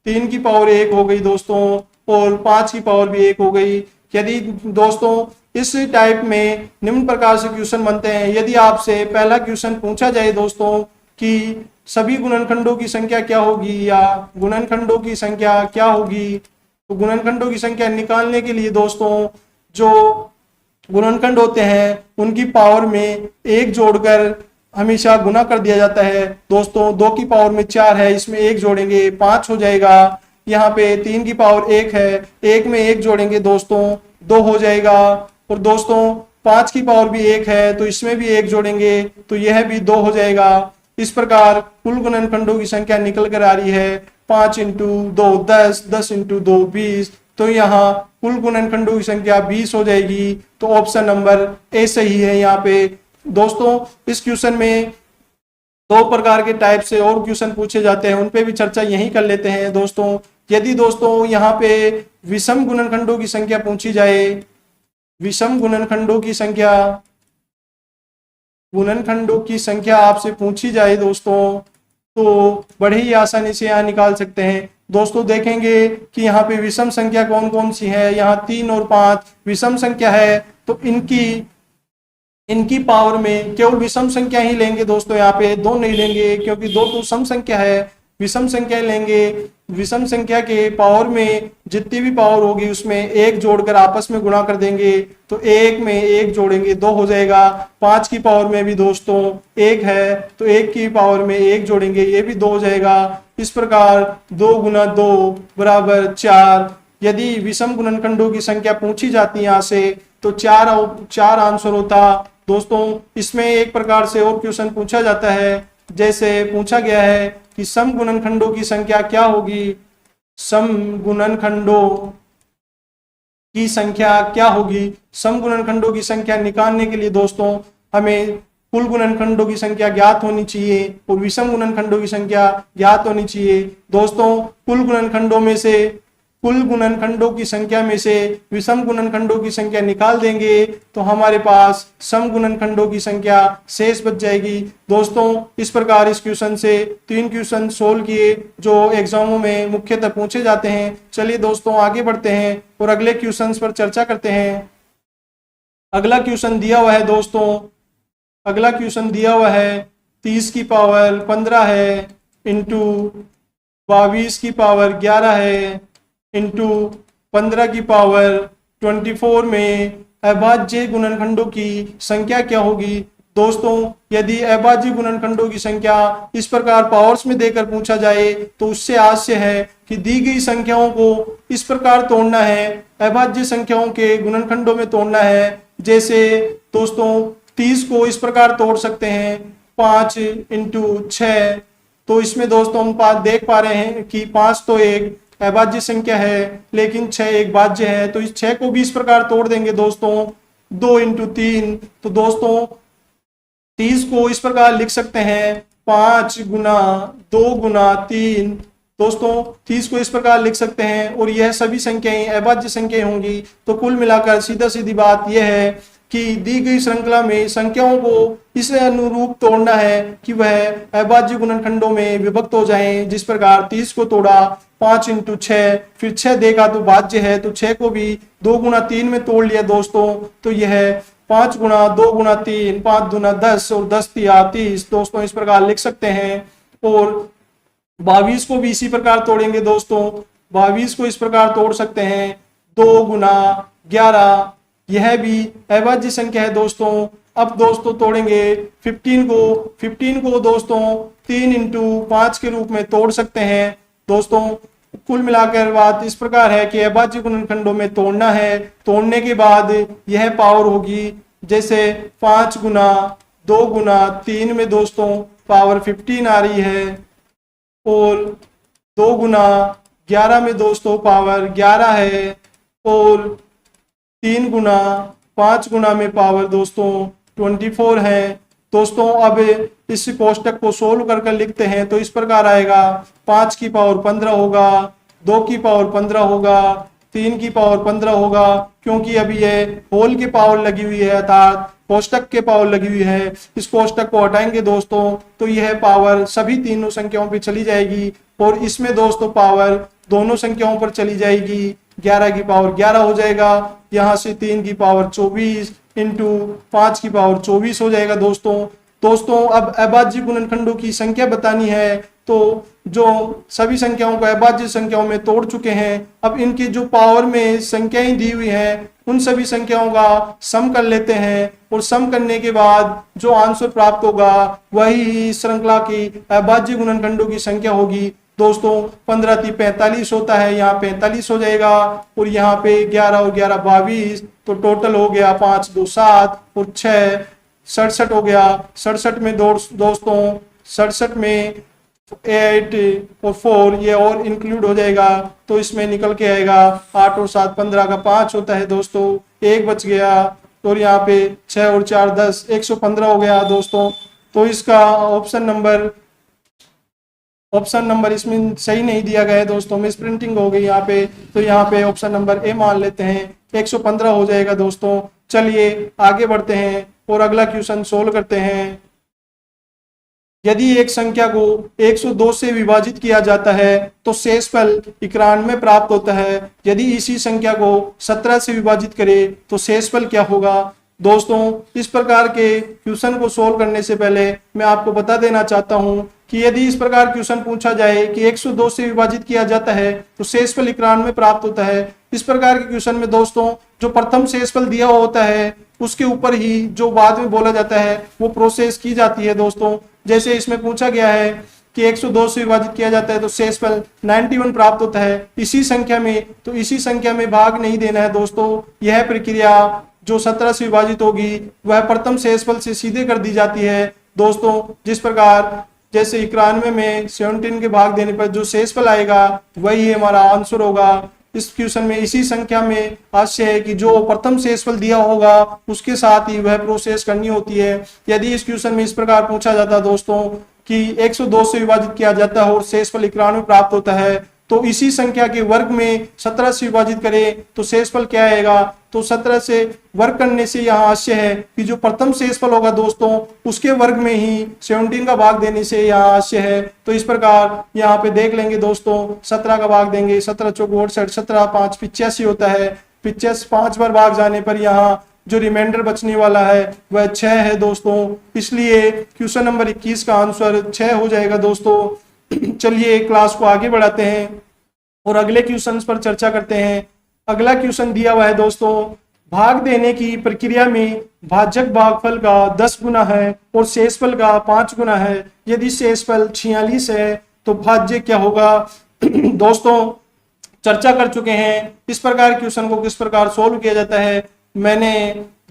3 की पावर 1 हो गई दोस्तों और 5 की पावर भी 1 हो गई। यदि दोस्तों इस टाइप में निम्न प्रकार से क्वेश्चन बनते हैं। यदि आपसे पहला क्वेश्चन पूछा जाए दोस्तों कि सभी गुणनखंडों की संख्या क्या होगी या गुणनखंडों की संख्या क्या होगी, तो गुणनखंडों की संख्या निकालने के लिए दोस्तों जो गुणनखंड होते हैं उनकी पावर में 1 जोड़कर हमेशा गुना कर दिया जाता है। दोस्तों 2 की पावर में 4 है, इसमें 1 जोड़ेंगे 5 हो जाएगा। यहाँ पे 3 की पावर 1 है, 1 में 1 जोड़ेंगे दोस्तों 2 हो जाएगा। और दोस्तों 5 की पावर भी 1 है तो इसमें भी 1 जोड़ेंगे तो यह भी 2 हो जाएगा। इस प्रकार कुल गुणनखंडों की संख्या निकल कर आ रही है 5 इंटू 2 10, 10 इंटू 2 20। तो यहाँ कुल गुणनखंडों की संख्या 20 हो जाएगी। तो ऑप्शन नंबर ए सही है। यहाँ पे दोस्तों इस क्वेश्चन में 2 प्रकार के टाइप से और क्वेश्चन पूछे जाते हैं, उन पे भी चर्चा यही कर लेते हैं दोस्तों। यदि दोस्तों यहाँ पे विषम गुणनखंडों की संख्या पूछी जाए, विषम गुणनखंडों की संख्या आपसे पूछी जाए दोस्तों तो बड़े ही आसानी से यहाँ निकाल सकते हैं। दोस्तों देखेंगे कि यहाँ पे विषम संख्या कौन कौन सी है। यहाँ 3 और 5 विषम संख्या है तो इनकी पावर में केवल विषम संख्या ही लेंगे दोस्तों। यहाँ पे 2 नहीं लेंगे क्योंकि 2 तो सम संख्या है। विषम संख्या लेंगे, विषम संख्या के पावर में जितनी भी पावर होगी उसमें एक जोड़कर आपस में गुणा कर देंगे, तो एक में एक जोड़ेंगे 2 हो जाएगा। 5 की पावर में भी दोस्तों 1 है, तो 1 की पावर में 1 जोड़ेंगे, ये भी 2 हो जाएगा। इस प्रकार 2 गुना 2 बराबर 4। यदि विषम गुणनखंडों की संख्या पूछी जाती है यहाँ से तो 4 आंसर होता दोस्तों। इसमें एक प्रकार से और क्वेश्चन पूछा जाता है, जैसे पूछा गया है कि सम गुणनखंडों की संख्या क्या होगी, सम गुणनखंडों की संख्या क्या होगी। सम गुणनखंडों की संख्या निकालने के लिए दोस्तों हमें कुल गुणनखंडों की संख्या ज्ञात होनी चाहिए और विषम गुणनखंडों की संख्या ज्ञात होनी चाहिए। दोस्तों कुल गुणनखंडों की संख्या में से विषम गुणनखंडों की संख्या निकाल देंगे तो हमारे पास सम गुणनखंडों की संख्या शेष बच जाएगी। दोस्तों इस प्रकार इस क्वेश्चन से 3 क्वेश्चन सोल्व किए जो एग्जामों में मुख्यतः पूछे जाते हैं। चलिए दोस्तों आगे बढ़ते हैं और अगले क्वेश्चन पर चर्चा करते हैं। अगला क्वेश्चन दिया हुआ है दोस्तों, अगला क्वेश्चन दिया हुआ है 30 की पावर 15 है इंटू 22 की पावर 11 है इंटू 15 की पावर 24 में अभाज्य गुणनखंडों की संख्या क्या होगी। दोस्तों यदि अभाज्य गुणनखंडों की संख्या इस प्रकार पावर्स में देकर पूछा जाए तो उससे आशय है कि दी गई संख्याओं को इस प्रकार तोड़ना है, अभाज्य संख्याओं के गुणनखंडों में तोड़ना है। जैसे दोस्तों 30 को इस प्रकार तोड़ सकते हैं 5 इंटू 6, तो इसमें दोस्तों हम देख पा रहे हैं कि 5 तो एक अभाज्य संख्या है लेकिन 6 एक भाज्य है, तो इस 6 को भी इस प्रकार तोड़ देंगे दोस्तों 2 इंटू 3। तो दोस्तों 30 को इस प्रकार लिख सकते हैं 5 गुना 2 गुना 3। दोस्तों 30 को इस प्रकार लिख सकते हैं और यह सभी संख्याएं अभाज्य संख्याएं होंगी। तो कुल मिलाकर सीधा सीधी बात यह है कि दी गई श्रृंखला में संख्याओं को इस अनुरूप तोड़ना है कि वह अभाज्य गुणनखंडों में विभक्त हो जाएं। जिस प्रकार 30 को तोड़ा 5 इंटू 6, फिर 6 देखा तो भाज्य है तो 6 को भी 2 गुना 3 में तोड़ लिया दोस्तों, तो यह 5 गुना 2 गुना 3, 5 गुना 10 और 10 तिया 30 दोस्तों इस प्रकार लिख सकते हैं। और 22 को भी इसी प्रकार तोड़ेंगे दोस्तों, 22 को इस प्रकार तोड़ सकते हैं 2 गुना 11, यह भी अभाज्य संख्या है दोस्तों। अब दोस्तों तोड़ेंगे 15 को दोस्तों 3 इंटू 5 के रूप में तोड़ सकते हैं। दोस्तों कुल मिलाकर बात इस प्रकार है कि अभाज्य गुणनखंडों में तोड़ना है, तोड़ने के बाद यह पावर होगी जैसे 5 गुना 2 गुना 3 में दोस्तों पावर 15 आ रही है और 2 गुना 11 में दोस्तों पावर 11 है और 3 गुना 5 गुना में पावर दोस्तों 24 है। दोस्तों अब इस कोष्टक को सोल्व कर लिखते हैं तो इस प्रकार आएगा 5 की पावर 15 होगा, 2 की पावर 15 होगा, 3 की पावर 15 होगा, क्योंकि अभी ये होल की पावर लगी हुई है अर्थात कोष्टक के पावर लगी हुई है। इस कोष्टक को हटाएंगे दोस्तों तो यह पावर सभी तीनों संख्याओं पे चली जाएगी और इसमें दोस्तों पावर दोनों संख्याओं पर चली जाएगी। 11 की पावर 11 हो जाएगा, यहाँ से 3 की पावर 24 इंटू 5 की पावर 24 हो जाएगा दोस्तों अब अभाज्य गुणनखंडों की संख्या बतानी है तो जो सभी संख्याओं को अभाज्य संख्याओं में तोड़ चुके हैं, अब इनकी जो पावर में संख्याएं दी हुई हैं उन सभी संख्याओं का सम कर लेते हैं और सम करने के बाद जो आंसर प्राप्त होगा वही श्रृंखला की अभाज्य गुणनखंडों की संख्या होगी। दोस्तों 15 × 3 = 45 होता है, यहाँ 45 हो जाएगा और यहाँ पे 11 और 11 22, तो टोटल हो गया 5 2 7 और 6 67 हो गया। 67 में दोस्तों 67 में 8 और 4 ये और इंक्लूड हो जाएगा तो इसमें निकल के आएगा 8 और 7 15 का 5 होता है दोस्तों, 1 बच गया और यहाँ पे 6 और 4 10 115 हो गया दोस्तों। तो इसका ऑप्शन नंबर इसमें सही नहीं दिया गया है दोस्तों, मिस प्रिंटिंग हो गई यहाँ पे, तो यहाँ पे ऑप्शन नंबर ए मान लेते हैं, 115 हो जाएगा दोस्तों। चलिए आगे बढ़ते हैं और अगला क्वेश्चन सोल्व करते हैं। यदि एक संख्या को 102 से विभाजित किया जाता है तो शेषफल 91 प्राप्त होता है। यदि इसी संख्या को 17 से विभाजित करें तो शेषफल क्या होगा। दोस्तों इस प्रकार के क्वेश्चन को सोल्व करने से पहले मैं आपको बता देना चाहता हूं कि यदि इस प्रकार क्वेश्चन पूछा जाए कि 102 से विभाजित किया जाता है तो शेषफल 91 प्राप्त होता है। इस प्रकार के क्वेश्चन में दोस्तों जो प्रथम शेषफल दिया हुआ होता है उसके ऊपर ही जो बाद में बोला जाता है वो प्रोसेस की जाती है दोस्तों। जैसे इसमें पूछा गया है कि 102 से विभाजित किया जाता है तो शेषफल 91 प्राप्त होता है इसी संख्या में, तो इसी संख्या में भाग नहीं देना है दोस्तों। यह प्रक्रिया जो 17 से विभाजित होगी वह प्रथम शेषफल से सीधे कर दी जाती है दोस्तों। जिस प्रकार जैसे 91 में 17 के भाग देने पर जो शेषफल आएगा वही हमारा आंसर होगा। इस क्वेश्चन में इसी संख्या में आशय है कि जो प्रथम शेषफल दिया होगा उसके साथ ही वह प्रोसेस करनी होती है। यदि इस क्वेश्चन में इस प्रकार पूछा जाता दोस्तों कि 102 से विभाजित किया जाता है और शेषफल 91 प्राप्त होता है तो इसी संख्या के वर्ग में 17 से विभाजित करें तो शेषफल क्या आएगा, तो 17 से वर्ग करने से यहाँ आशय है कि जो प्रथम शेषफल होगा दोस्तों उसके वर्ग में ही 17 का भाग देने से यहाँ आशय है। तो इस प्रकार यहाँ पे देख लेंगे दोस्तों 17 का भाग देंगे, 17 चौक 68, 17 5 85 होता है। 85 5 बार भाग जाने पर यहाँ जो रिमाइंडर बचने वाला है वह 6 है दोस्तों। इसलिए क्वेश्चन नंबर 21 का आंसर 6 हो जाएगा दोस्तों। चलिए क्लास को आगे बढ़ाते हैं और अगले क्वेश्चन पर चर्चा करते हैं। अगला क्वेश्चन दिया हुआ है दोस्तों, भाग देने की प्रक्रिया में भाजक भागफल का 10 गुना है और शेषफल का 5 गुना है। यदि शेषफल 46 है तो भाज्य क्या होगा। दोस्तों चर्चा कर चुके हैं इस प्रकार क्वेश्चन को किस प्रकार सोल्व किया जाता है। मैंने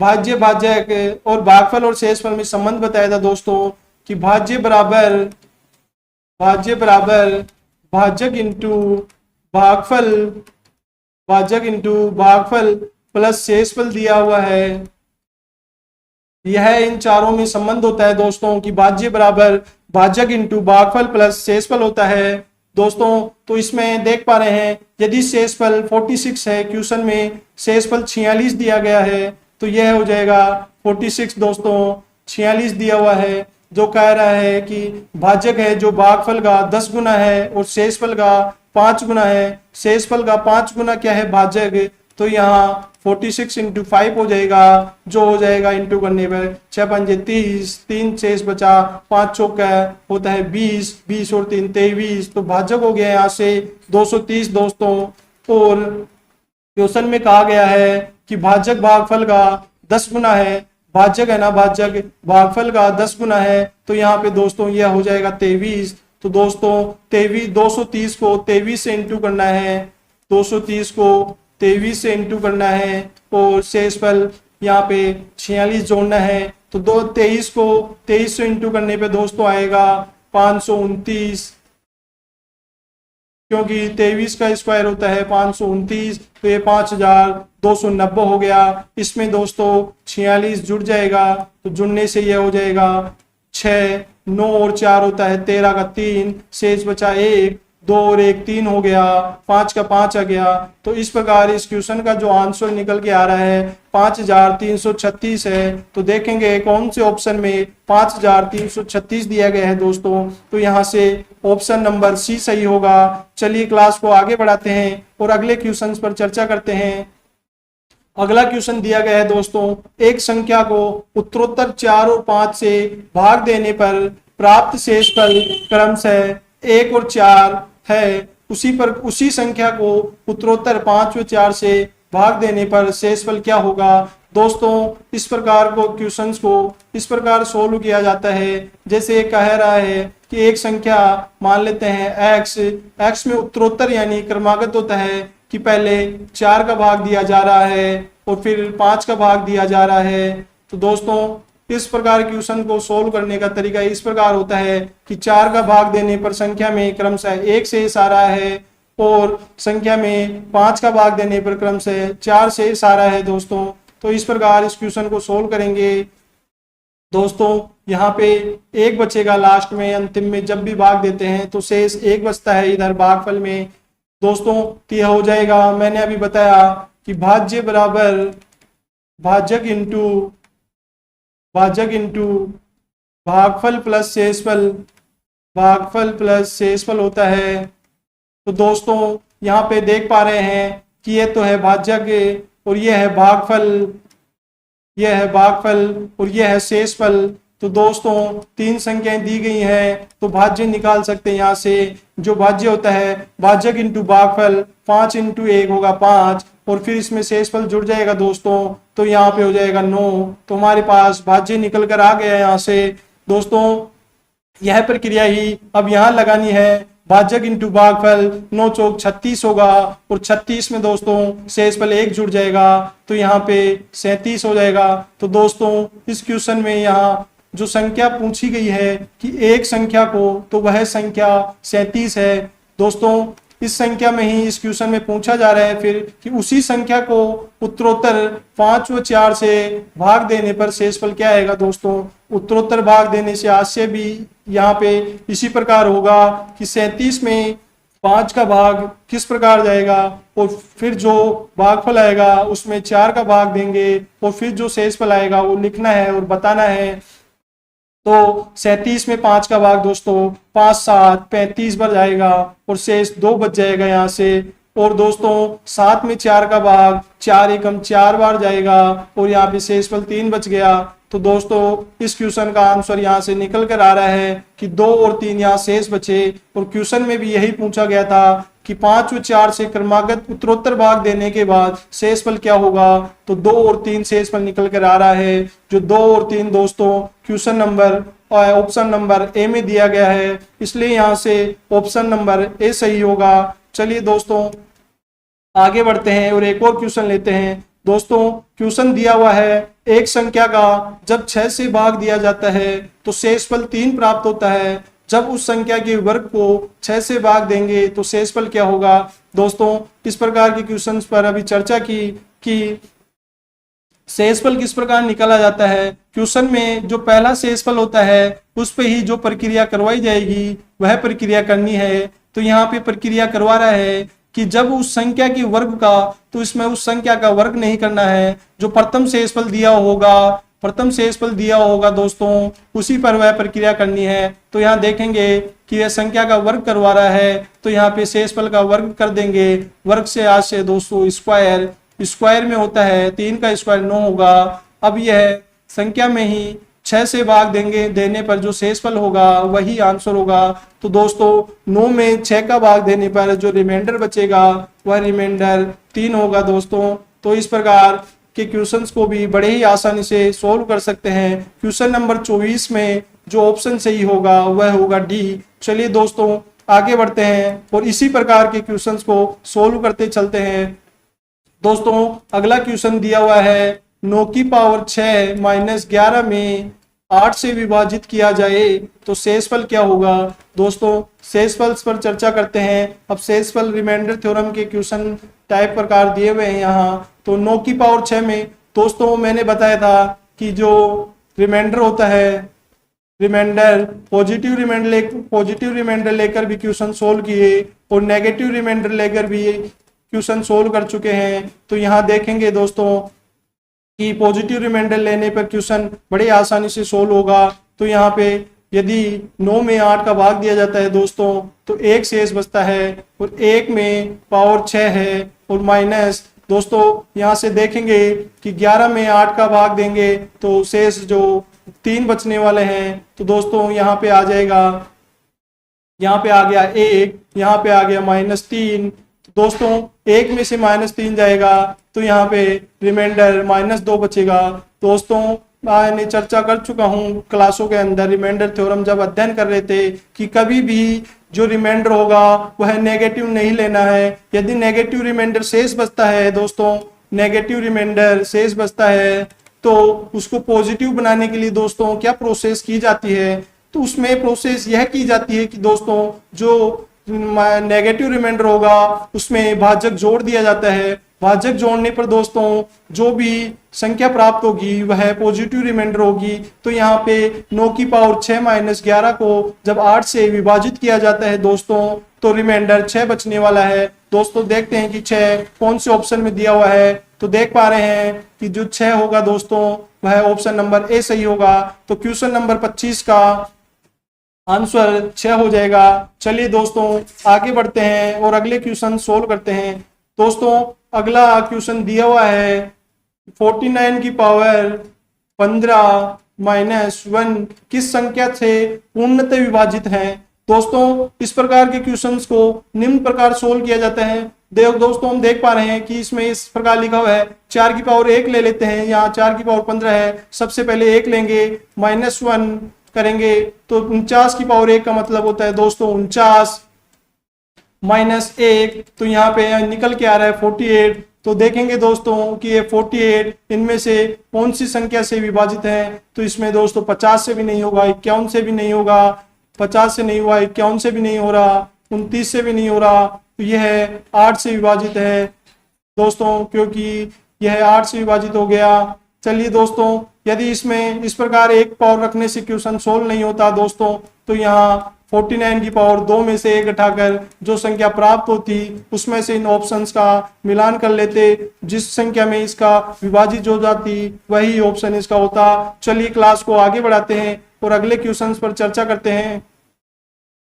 भाज्य भाजक और भागफल और शेषफल में संबंध बताया था दोस्तों कि भाज्य बराबर भाजक इंटू भागफल, भाजक इंटू भागफल प्लस शेषफल दिया हुआ है। यह इन चारों में संबंध होता है दोस्तों कि भाज्य बराबर भाजक इंटू भागफल प्लस शेषफल होता है दोस्तों। तो इसमें देख पा रहे हैं यदि शेषफल 46 है, क्वेश्चन में शेषफल 46 दिया गया है तो यह हो जाएगा 46 दोस्तों। 46 दिया हुआ है जो कह रहा है कि भाजक है जो भागफल का 10 गुना है और शेषफल का 5 गुना है। शेषफल का 5 गुना क्या है भाजक, तो यहाँ 46 इंटू 5 हो जाएगा जो हो जाएगा इंटू करने पर 6 पंजे 30, 3 शेष बचा, 5 चौका होता है 20, 20 और 3 23, तो भाजक हो गया यहाँ से 230 दोस्तों। और क्वेश्चन में कहा गया है कि भाजक भागफल का 10 गुना है, भाजक है ना भाजक भागफल का 10 गुना है तो यहाँ पे दोस्तों यह हो जाएगा 23। तो दोस्तों 23 230 को 23 से इंटू करना है, 230 को 23 से इंटू करना है और शेषफल यहाँ पे 46 जोड़ना है। तो 23 को 23 से इंटू करने पे दोस्तों आएगा 529, क्योंकि 23 का स्क्वायर होता है 529, तो ये 5290 हो गया। इसमें दोस्तों 46 जुड़ जाएगा तो जुड़ने से यह हो जाएगा 6, 9 और 4 होता है 13 का 3, शेष बचा 1, 2 और 1 3 हो गया, 5 का 5 आ गया। तो इस प्रकार इस क्वेश्चन का जो आंसर निकल के आ रहा है 5336 है। तो देखेंगे कौन से ऑप्शन में 5336 दिया गया है दोस्तों, तो यहाँ से ऑप्शन नंबर सी सही होगा। चलिए क्लास को आगे बढ़ाते हैं और अगले क्वेश्चन पर चर्चा करते हैं। अगला क्वेश्चन दिया गया है दोस्तों, एक संख्या को उत्तरोत्तर 4 और 5 से भाग देने पर प्राप्त शेषफल क्रमशः 1 और 4 है। उसी संख्या को उत्तरोत्तर 5 व 4 से भाग देने पर शेषफल क्या होगा। दोस्तों इस प्रकार को क्वेश्चंस को इस प्रकार सोल्व किया जाता है। जैसे कह रहा है कि एक संख्या मान लेते हैं x में उत्तरोत्तर यानी क्रमागत होता है कि पहले 4 का भाग दिया जा रहा है और फिर 5 का भाग दिया जा रहा है। तो दोस्तों इस प्रकार क्वेश्चन को सोल्व करने का तरीका इस प्रकार होता है कि 4 का भाग देने पर संख्या में क्रमशः 1 शेष आ रहा है और संख्या में 5 का भाग देने पर क्रमशः 4 शेष आ रहा है दोस्तों। तो इस प्रकार इस क्वेश्चन को सोल्व करेंगे दोस्तों। यहाँ पे 1 बचेगा लास्ट में, अंतिम में जब भी भाग देते हैं तो शेष 1 बचता है इधर भागफल में दोस्तों। तो यह हो जाएगा, मैंने अभी बताया कि भाज्य बराबर भाजक इंटू भागफल प्लस शेषफल, भागफल प्लस शेषफल होता है। तो दोस्तों यहाँ पे देख पा रहे हैं कि ये तो है भाजक और ये है भागफल, यह है भागफल और यह है शेषफल। तो दोस्तों 3 संख्याएं दी गई हैं, तो भाज्य निकाल सकते हैं यहाँ से। जो भाज्य होता है भाजक इंटू भागफल, 5 इंटू 1 होगा 5, और फिर इसमें शेषफल जुड़ जाएगा दोस्तों, तो यहाँ पे हो जाएगा 9। तो हमारे पास भाज्य निकल कर आ गया यहाँ से। दोस्तों यह प्रक्रिया ही अब यहाँ लगानी है, भाजक इंटू भागफल, 9 चौक 36 होगा, और 36 में दोस्तों शेषफल 1 जुड़ जाएगा, तो यहाँ पे 37 हो जाएगा। तो दोस्तों इस क्वेश्चन में यहाँ जो संख्या पूछी गई है कि एक संख्या को, तो वह संख्या 37 है। दोस्तों इस संख्या में ही इस क्वेश्चन में पूछा जा रहा है फिर कि उसी संख्या को उत्तरोत्तर 5 व 4 से भाग देने पर शेषफल क्या आएगा। दोस्तों उत्तरोत्तर भाग देने से आशय भी यहाँ पे इसी प्रकार होगा कि 37 में 5 का भाग किस प्रकार जाएगा, और फिर जो भागफल आएगा उसमें 4 का भाग देंगे, और फिर जो शेषफल आएगा वो लिखना है और बताना है। तो 37 में 5 का भाग दोस्तों 5 7 35 बार जाएगा, और शेष 2 बच जाएगा यहाँ से। और दोस्तों 7 में 4 का भाग 4 एकम 4 बार जाएगा, और यहाँ पे शेषफल 3 बच गया। तो दोस्तों इस क्वेश्चन का आंसर यहाँ से निकल कर आ रहा है कि 2 और 3 यहाँ शेष बचे। और क्वेश्चन में भी यही पूछा गया था कि 5 व 4 से क्रमागत उत्तरोत्तर भाग देने के बाद शेषफल क्या होगा। तो 2 और 3 शेषफल निकल कर आ रहा है, जो 2 और 3 दोस्तों question number option number A में दिया गया है, इसलिए यहाँ से ऑप्शन नंबर ए सही होगा। चलिए दोस्तों आगे बढ़ते हैं और एक और क्वेश्चन लेते हैं। दोस्तों क्वेश्चन दिया हुआ है, एक संख्या का जब 6 से भाग दिया जाता है तो शेषफल 3 प्राप्त होता है, जब उस संख्या के वर्ग को 6 से भाग देंगे तो शेषफल क्या होगा। दोस्तों इस प्रकार के क्वेश्चंस पर अभी चर्चा की कि शेषफल किस प्रकार निकाला जाता है। क्वेश्चन में जो पहला शेषफल होता है उस पे ही जो प्रक्रिया करवाई जाएगी वह प्रक्रिया करनी है। तो यहाँ पे प्रक्रिया करवा रहा है कि जब उस संख्या के वर्ग का, तो इसमें उस संख्या का वर्ग नहीं करना है, जो प्रथम शेषफल दिया होगा दोस्तों उसी पर वह प्रक्रिया करनी है। तो यहाँ देखेंगे कि यह संख्या का वर्ग करवा रहा है, तो यहाँ पे शेषफल का वर्ग कर देंगे। वर्ग से आज से दोस्तों स्क्वायर में होता है 3 का स्क्वायर 9 होगा। अब यह संख्या में ही 6 से भाग देने पर जो शेषफल होगा वही आंसर होगा। तो दोस्तों 9 में 6 का भाग देने पर जो रिमाइंडर बचेगा वह रिमाइंडर 3 होगा दोस्तों। तो इस प्रकार के क्वेश्चंस को भी बड़े ही आसानी से सोल्व कर सकते हैं। क्वेश्चन नंबर 24 में जो ऑप्शन सही होगा वह होगा डी। चलिए दोस्तों आगे बढ़ते हैं और इसी प्रकार के क्वेश्चंस को सोल्व करते चलते हैं। दोस्तों अगला क्वेश्चन दिया हुआ है, 9 की पावर 6 माइनस 11 में 8 से विभाजित किया जाए तो शेषफल क्या होगा। दोस्तों शेषफल पर चर्चा करते हैं। अब शेषफल रिमाइंडर थ्योरम के क्वेश्चन टाइप प्रकार दिए हुए हैं यहाँ। तो 9 की पावर 6 में दोस्तों मैंने बताया था कि जो रिमाइंडर होता है, रिमाइंडर पॉजिटिव रिमाइंडर लेकर भी क्वेश्चन सोल्व किए और नेगेटिव रिमाइंडर लेकर भी क्वेश्चन सोल्व कर चुके हैं। तो यहाँ देखेंगे दोस्तों कि पॉजिटिव रिमाइंडर लेने पर क्वेश्चन बड़े आसानी से सोल्व होगा। तो यहाँ पे यदि 9 में 8 का भाग दिया जाता है दोस्तों तो 1 शेष बचता है, और 1 में पावर 6 है, और माइनस दोस्तों यहाँ से देखेंगे कि 11 में 8 का भाग देंगे तो शेष जो 3 बचने वाले हैं। तो दोस्तों यहाँ पे आ जाएगा, यहाँ पे आ गया 1, यहाँ पे आ गया -3। दोस्तों 1 में से -3 जाएगा तो यहाँ पे रिमाइंडर -2 बचेगा। दोस्तों मैंने चर्चा कर चुका हूँ क्लासों के अंदर रिमाइंडर थ्योरम जब अध्ययन कर रहे थे कि कभी भी जो रिमाइंडर होगा वह नेगेटिव नहीं लेना है। यदि नेगेटिव रिमाइंडर शेष बचता है दोस्तों, नेगेटिव रिमाइंडर शेष बचता है तो उसको पॉजिटिव बनाने के लिए दोस्तों क्या प्रोसेस की जाती है। तो उसमें प्रोसेस यह की जाती है कि दोस्तों जो नेगेटिव रिमाइंडर होगा उसमें भाजक जोड़ दिया जाता है। भाजक जोड़ने पर दोस्तों जो भी संख्या प्राप्त होगी वह पॉजिटिव रिमाइंडर होगी। तो यहाँ पे 9 की पावर 6 माइनस 11 को जब 8 से विभाजित किया जाता है दोस्तों तो रिमाइंडर 6 बचने वाला है। दोस्तों देखते हैं कि 6 कौन से ऑप्शन में दिया हुआ है। तो देख पा रहे हैं कि जो 6 होगा दोस्तों वह ऑप्शन नंबर ए सही होगा। तो क्वेश्चन नंबर 25 का आंसर 6 हो जाएगा। चलिए दोस्तों आगे बढ़ते हैं और अगले क्वेश्चन सोल्व करते हैं। दोस्तों अगला क्वेश्चन दिया हुआ है, 49 की पावर 15 -1 किस संख्या से पूर्णतः विभाजित है। दोस्तों इस प्रकार के क्वेश्चंस को निम्न प्रकार सोल्व किया जाता है। दोस्तों हम देख पा रहे हैं कि इसमें इस प्रकार लिखा हुआ है 4 की पावर 1 ले लेते हैं, यहाँ 4 की पावर 15 है। सबसे पहले 1 लेंगे, -1 करेंगे तो 49 की पावर 1 का मतलब होता है दोस्तों 49 -1, तो यहाँ पे निकल के आ रहा है 48। तो देखेंगे दोस्तों कि ये 48 इनमें से कौन सी संख्या से विभाजित है। तो इसमें दोस्तों 50 से भी नहीं होगा, 51 से भी नहीं होगा, 50 से नहीं हुआ, 51 से भी नहीं हो रहा, 29 से भी नहीं हो रहा, तो यह 8 से विभाजित है दोस्तों, क्योंकि यह 8 से विभाजित हो गया। चलिए दोस्तों, यदि इसमें इस प्रकार एक पावर रखने से क्वेश्चन सोल्व नहीं होता दोस्तों, तो यहाँ 49 की पावर 2 में से 1 हटाकर जो संख्या प्राप्त होती उसमें से इन ऑप्शंस का मिलान कर लेते, जिस संख्या में इसका विभाजित हो जाती वही ऑप्शन इसका होता। चलिए क्लास को आगे बढ़ाते हैं और अगले क्वेश्चंस पर चर्चा करते हैं।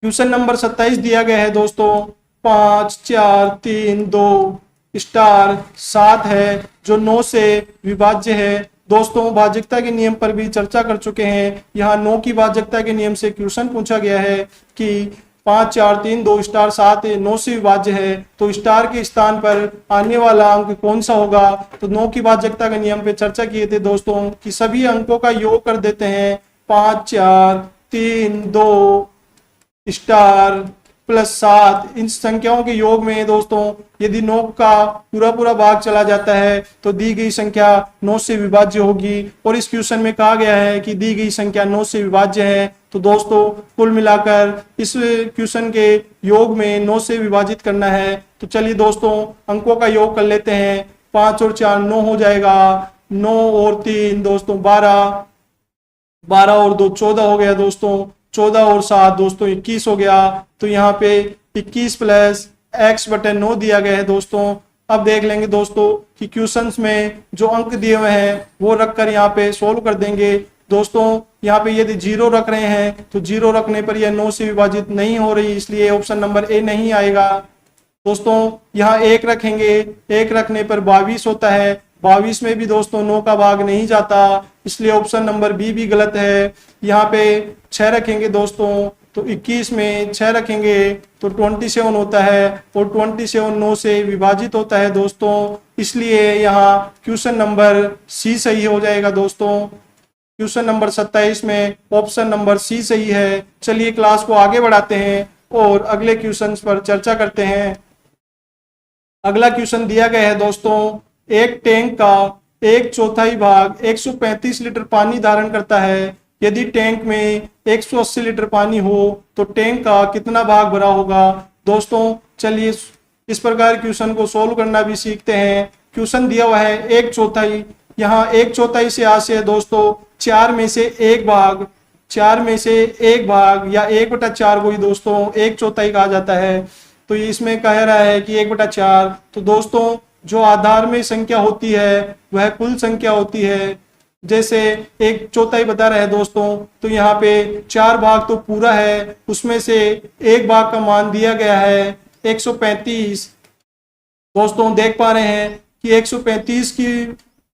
क्वेश्चन नंबर 27 दिया गया है दोस्तों, 5 4 3 2 स्टार 7 है जो 9 से विभाज्य है। दोस्तों भाज्यता के नियम पर भी चर्चा कर चुके हैं। यहाँ 9 की भाज्यता के नियम से क्वेश्चन पूछा गया है कि 5 4 3 2 स्टार 7 9 से विभाज्य है, तो स्टार के स्थान पर आने वाला अंक कौन सा होगा। तो 9 की भाज्यता के नियम पे चर्चा किए थे दोस्तों कि सभी अंकों का योग कर देते हैं, 5 4 3 2 स्टार +7। इन संख्याओं के योग में दोस्तों यदि 9 का पूरा पूरा भाग चला जाता है तो दी गई संख्या 9 से विभाज्य होगी। और इस क्वेश्चन में कहा गया है कि दी गई संख्या 9 से विभाज्य है, तो दोस्तों कुल मिलाकर इस क्वेश्चन के योग में 9 से विभाजित करना है। तो चलिए दोस्तों अंकों का योग कर लेते हैं, 5 और 4 9 हो जाएगा, 9 और 3 दोस्तों 12, 12 और 2 14 हो गया दोस्तों, 14 और 7 दोस्तों 21 हो गया। तो यहाँ पे 21 + x/9 दिया गया है दोस्तों। अब देख लेंगे दोस्तों कि क्वेश्चंस में जो अंक दिए हुए हैं वो रखकर यहाँ पे सोल्व कर देंगे। दोस्तों यहाँ पे यदि 0 रख रहे हैं तो 0 रखने पर यह 9 से विभाजित नहीं हो रही, इसलिए ऑप्शन नंबर ए नहीं आएगा। दोस्तों यहाँ 1 रखेंगे, 1 रखने पर 22 होता है, 22 में भी दोस्तों 9 का भाग नहीं जाता, इसलिए ऑप्शन नंबर बी भी गलत है। यहाँ पे 6 रखेंगे दोस्तों, तो 21 में 6 रखेंगे तो 27 होता है, और 27 9 से विभाजित होता है दोस्तों, इसलिए यहाँ क्वेश्चन नंबर सी सही हो जाएगा दोस्तों। क्वेश्चन नंबर 27 में ऑप्शन नंबर सी सही है। चलिए क्लास को आगे बढ़ाते हैं और अगले क्वेश्चन पर चर्चा करते हैं। अगला क्वेश्चन दिया गया है दोस्तों, एक टैंक का 1/4 भाग 135 लीटर पानी धारण करता है। यदि टैंक में 180 लीटर पानी हो तो टैंक का कितना भाग भरा होगा। दोस्तों चलिए इस प्रकार क्वेश्चन को सोल्व करना भी सीखते हैं। क्वेश्चन दिया हुआ है 1/4, यहाँ 1/4 से आशय है दोस्तों 4 में से 1 भाग, 4 में से 1 भाग या 1/4 को ही दोस्तों 1/4 कहा जाता है। तो ये इसमें कह रहा है कि 1/4। तो दोस्तों जो आधार में संख्या होती है वह कुल संख्या होती है। जैसे 1/4 बता रहे हैं दोस्तों, तो यहाँ पे 4 भाग तो पूरा है, उसमें से 1 भाग का मान दिया गया है 135। दोस्तों देख पा रहे हैं कि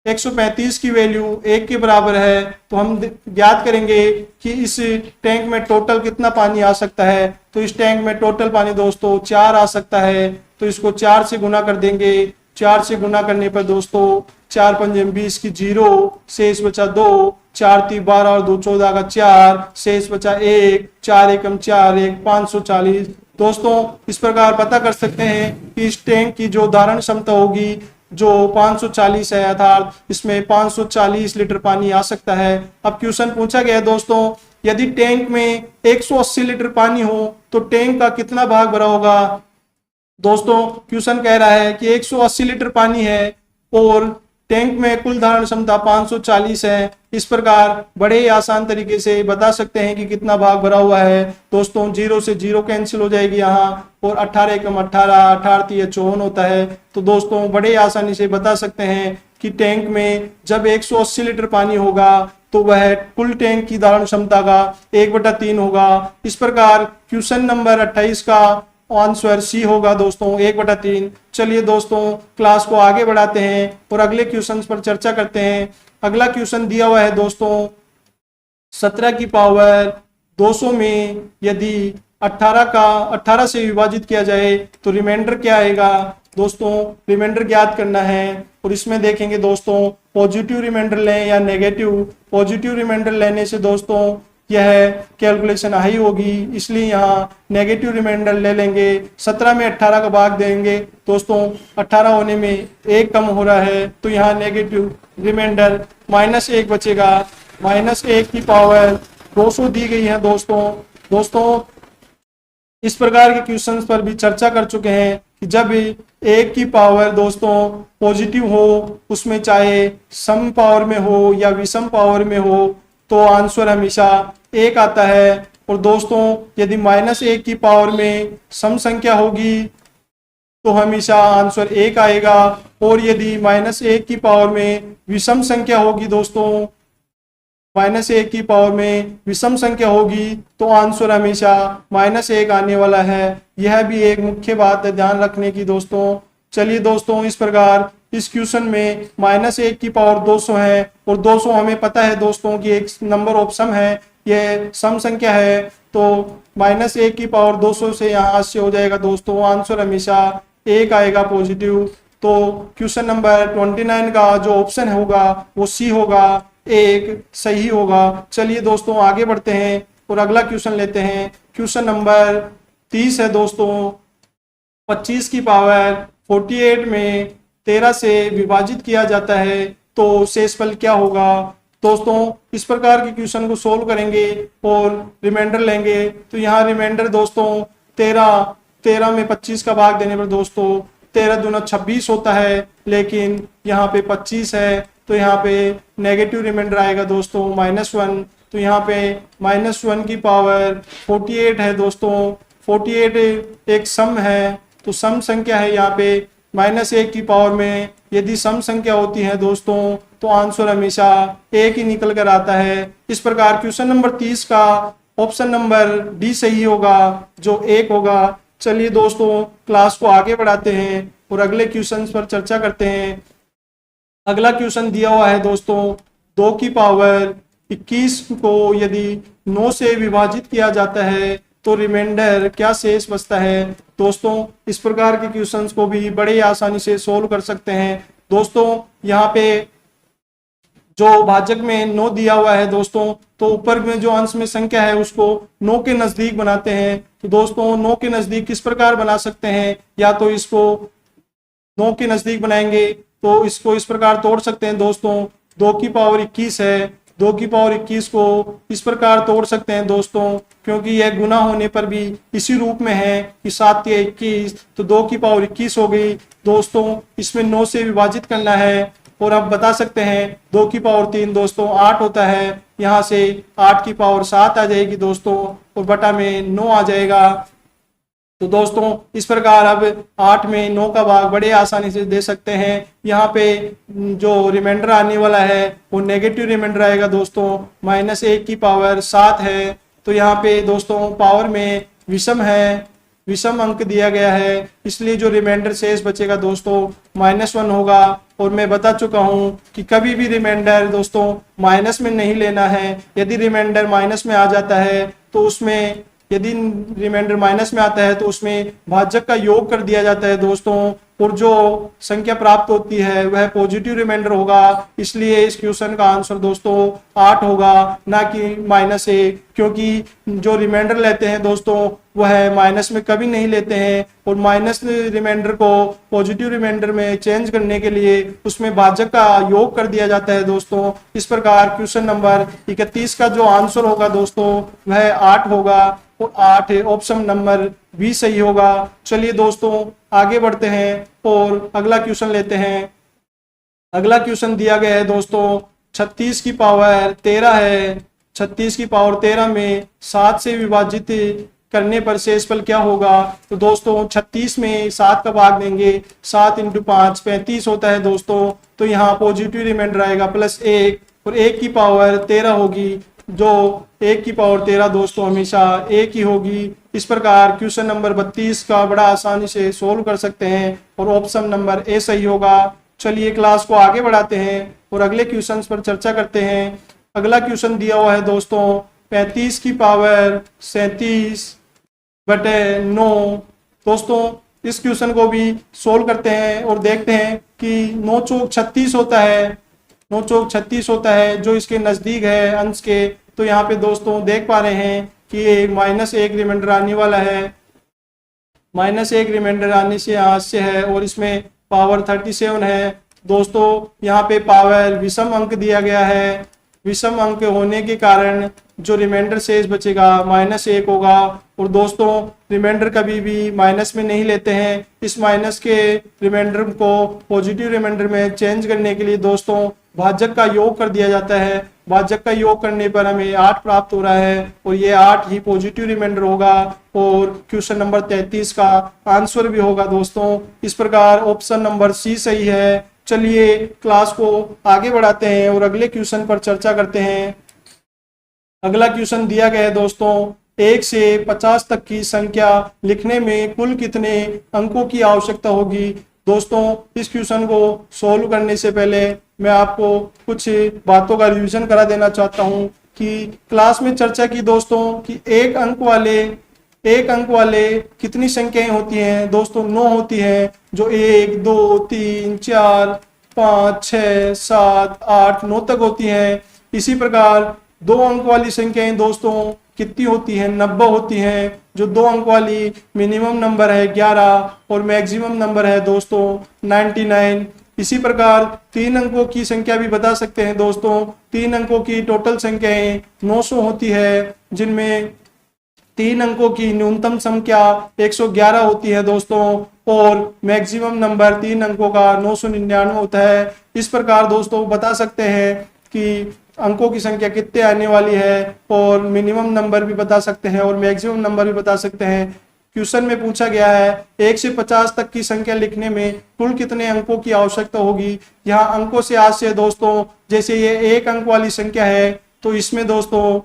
135 की वैल्यू 1 के बराबर है, तो हम ज्ञात करेंगे कि इस टैंक में टोटल कितना पानी आ सकता है। तो इस टैंक में टोटल पानी दोस्तों 4 आ सकता है, तो इसको 4 से गुना कर देंगे। 4 से गुना करने पर दोस्तों 4 पंजे 20 की 0, शेष बचा 2, 4 3 12 और 2 14 का 4, शेष बचा 1, 4 एकम 4 1 540। दोस्तों इस प्रकार पता कर सकते हैं कि इस टैंक की जो धारण क्षमता होगी जो 540 है, अर्थात इसमें 540 लीटर पानी आ सकता है। अब क्वेश्चन पूछा गया है दोस्तों, यदि टैंक में 180 लीटर पानी हो तो टैंक का कितना भाग भरा होगा। दोस्तों क्वेश्चन कह रहा है कि 180 लीटर पानी है और टैंक में कुल धारण क्षमता 540 है। इस प्रकार बड़े ही आसान तरीके से बता सकते हैं कि कितना भाग भरा हुआ है। दोस्तों 0 से 0 कैंसिल हो जाएगी यहाँ, और 18 एकम 18, 18 3 54 होता है। तो दोस्तों बड़े आसानी से बता सकते हैं कि टैंक में जब 180 लीटर पानी होगा तो वह कुल टैंक की धारण क्षमता का 1/3 होगा। इस प्रकार क्वेश्चन नंबर 28 का आंसर सी होगा दोस्तों, 1/3। चलिए दोस्तों क्लास को आगे बढ़ाते हैं और अगले क्वेश्चन पर चर्चा करते हैं। अगला क्वेश्चन दिया हुआ है दोस्तों, 17 की पावर 200 में यदि 18 से विभाजित किया जाए तो रिमाइंडर क्या आएगा दोस्तों, रिमाइंडर ज्ञात करना है। और इसमें देखेंगे दोस्तों पॉजिटिव रिमाइंडर लें या नेगेटिव। पॉजिटिव रिमाइंडर लेने से दोस्तों यह कैलकुलेशन हाई होगी, इसलिए यहाँ नेगेटिव रिमाइंडर ले लेंगे। 17 में 18 का भाग देंगे दोस्तों, 18 होने में 1 कम हो रहा है तो यहाँ नेगेटिव रिमाइंडर -1 बचेगा। -1 की पावर 200 दी गई है दोस्तों इस प्रकार के क्वेश्चंस पर भी चर्चा कर चुके हैं कि जब 1 की पावर दोस्तों पॉजिटिव हो, उसमें चाहे सम पावर में हो या विषम पावर में हो, तो आंसर हमेशा 1 आता है। और दोस्तों यदि -1 की पावर में सम संख्या होगी तो हमेशा आंसर 1 आएगा। और यदि -1 की पावर में विषम संख्या होगी दोस्तों, -1 की पावर में विषम संख्या होगी तो आंसर हमेशा -1 आने वाला है। यह भी एक मुख्य बात है ध्यान रखने की दोस्तों। चलिए दोस्तों इस प्रकार इस क्वेश्चन में -1 की पावर 200 है और 200 हमें पता है दोस्तों कि एक नंबर ऑफ सम है, यह सम संख्या है, तो -1 की पावर 200 से यहाँ से हो जाएगा दोस्तों, आंसर हमेशा 1 आएगा पॉजिटिव। तो क्वेश्चन नंबर 29 का जो ऑप्शन होगा वो सी होगा, 1 सही होगा। चलिए दोस्तों आगे बढ़ते हैं और अगला क्वेश्चन लेते हैं। क्वेश्चन नंबर 30 है दोस्तों, 25 की पावर 48 में 13 से विभाजित किया जाता है तो शेषफल क्या होगा। दोस्तों इस प्रकार के क्वेश्चन को सोल्व करेंगे और रिमाइंडर लेंगे तो यहाँ रिमाइंडर दोस्तों 13 में 25 का भाग देने पर दोस्तों 13 दूना 26 होता है, लेकिन यहाँ पे 25 है तो यहाँ पे नेगेटिव रिमाइंडर आएगा दोस्तों -1। तो यहाँ पे -1 की पावर 48 है दोस्तों। 48 एक सम है तो सम संख्या है, यहाँ पे -1 की पावर में यदि सम संख्या होती है दोस्तों तो आंसर हमेशा 1 ही निकल कर आता है। इस प्रकार क्वेश्चन नंबर 30 का ऑप्शन नंबर डी सही होगा, जो 1 होगा। चलिए दोस्तों क्लास को आगे बढ़ाते हैं और अगले क्वेश्चन पर चर्चा करते हैं। अगला क्वेश्चन दिया हुआ है दोस्तों, 2 की पावर 21 को यदि 9 से विभाजित किया जाता है तो रिमाइंडर क्या शेष बचता है। दोस्तों इस प्रकार के क्वेश्चंस को भी बड़े आसानी से सोल्व कर सकते हैं। दोस्तों यहाँ पे जो भाजक में 9 दिया हुआ है दोस्तों, तो ऊपर में जो अंश में संख्या है उसको 9 के नजदीक बनाते हैं। तो दोस्तों 9 के नजदीक किस प्रकार बना सकते हैं, या तो इसको 9 के नजदीक बनाएंगे तो इसको इस प्रकार तोड़ सकते हैं दोस्तों, 2 की पावर 21 है, 2 की पावर 21 को इस प्रकार तोड़ सकते हैं दोस्तों, क्योंकि यह गुना होने पर भी इसी रूप में है कि 7 या 21, तो 2 की पावर 21 हो गई दोस्तों। इसमें 9 से विभाजित करना है और अब बता सकते हैं 2 की पावर 3 दोस्तों 8 होता है, यहाँ से 8 की पावर 7 आ जाएगी दोस्तों और बटा में 9 आ जाएगा। तो दोस्तों इस प्रकार अब 8 में 9 का भाग बड़े आसानी से दे सकते हैं। यहाँ पे जो रिमाइंडर आने वाला है वो नेगेटिव रिमाइंडर आएगा दोस्तों, -1 की पावर 7 है। तो यहाँ पे दोस्तों पावर में विषम है, विषम अंक दिया गया है, इसलिए जो रिमाइंडर शेष बचेगा दोस्तों -1 होगा। और मैं बता चुका हूँ कि कभी भी रिमाइंडर दोस्तों माइनस में नहीं लेना है। यदि रिमाइंडर माइनस में आ जाता है तो उसमें यदि रिमाइंडर माइनस में आता है तो उसमें भाजक का योग कर दिया जाता है दोस्तों, और जो संख्या प्राप्त होती है वह पॉजिटिव रिमाइंडर होगा। इसलिए इस क्वेश्चन का आंसर दोस्तों 8 होगा, ना कि -1, क्योंकि जो रिमाइंडर लेते हैं दोस्तों वह माइनस में कभी नहीं लेते हैं, और माइनस रिमाइंडर को पॉजिटिव रिमाइंडर में चेंज करने के लिए उसमें भाजक का योग कर दिया जाता है दोस्तों। इस प्रकार क्वेश्चन नंबर 31 का जो आंसर होगा दोस्तों वह 8 होगा, और 8 ऑप्शन नंबर बी सही होगा। चलिए दोस्तों आगे बढ़ते हैं और अगला क्वेश्चन लेते हैं। अगला क्वेश्चन दिया गया है दोस्तों, 36 की पावर 13 है। 36 की पावर 13 में 7 से विभाजित करने पर शेषफल क्या होगा। तो दोस्तों 36 में 7 का भाग देंगे, 7 × 5 35 होता है दोस्तों। तो यहाँ पॉजिटिव रिमाइंडर आएगा +1, और 1 की पावर 13 होगी, जो 1 की पावर 13 दोस्तों हमेशा 1 ही होगी। इस प्रकार क्वेश्चन नंबर 32 का बड़ा आसानी से सोल्व कर सकते हैं और ऑप्शन नंबर ए सही होगा। चलिए क्लास को आगे बढ़ाते हैं और अगले क्वेश्चन पर चर्चा करते हैं। अगला क्वेश्चन दिया हुआ है दोस्तों 35 की पावर 37/9। दोस्तों इस क्वेश्चन को भी सोल्व करते हैं और देखते हैं कि 9 चौक 36 होता है, 9 चौक 36 होता है जो इसके नज़दीक है अंश के। तो यहाँ पे दोस्तों देख पा रहे हैं कि ये -1 रिमाइंडर आने वाला है, -1 रिमाइंडर आने से यहाँ से है और इसमें पावर 37 है। दोस्तों यहाँ पे पावर विषम अंक दिया गया है, विषम अंक होने के कारण जो रिमाइंडर शेष बचेगा -1 होगा। और दोस्तों रिमाइंडर कभी भी माइनस में नहीं लेते हैं, इस माइनस के रिमाइंडर को पॉजिटिव रिमाइंडर में चेंज करने के लिए दोस्तों भाजक का योग कर दिया जाता है। भाजक का योग करने पर हमें 8 प्राप्त हो रहा है और ये 8 ही पॉजिटिव रिमाइंडर होगा और क्वेश्चन नंबर 33 का आंसर भी होगा दोस्तों। इस प्रकार ऑप्शन नंबर सी सही है। चलिए क्लास को आगे बढ़ाते हैं और अगले क्वेश्चन पर चर्चा करते हैं। अगला क्वेश्चन दिया गया है दोस्तों 1 से 50 तक की संख्या लिखने में कुल कितने अंकों की आवश्यकता होगी। दोस्तों इस क्वेश्चन को सोल्व करने से पहले मैं आपको कुछ बातों का रिवीजन करा देना चाहता हूं कि क्लास में चर्चा की दोस्तों कि एक अंक वाले कितनी संख्याएं होती हैं। दोस्तों 9 होती हैं, जो 1 2 3 4 5 6 7 8 9 तक होती हैं। इसी प्रकार 2 अंक वाली संख्याएं दोस्तों कितनी होती हैं, 90 होती हैं। जो 2 अंक वाली मिनिमम नंबर है 11 और मैक्सिमम नंबर है दोस्तों 99। इसी प्रकार 3 अंकों की संख्या भी बता सकते हैं दोस्तों। 3 अंकों की टोटल संख्याएं 900 होती है, जिनमें 3 अंकों की न्यूनतम संख्या 111 होती है दोस्तों और मैक्सिमम नंबर 3 अंकों का 999 होता है। इस प्रकार दोस्तों बता सकते हैं कि अंकों की संख्या कितने आने वाली है और मिनिमम नंबर भी बता सकते हैं और मैक्सिमम नंबर भी बता सकते हैं। क्वेश्चन में पूछा गया है 1 से 50 तक की संख्या लिखने में कुल कितने अंकों की आवश्यकता होगी। यहाँ अंकों से आज से दोस्तों जैसे ये 1 अंक वाली संख्या है तो इसमें दोस्तों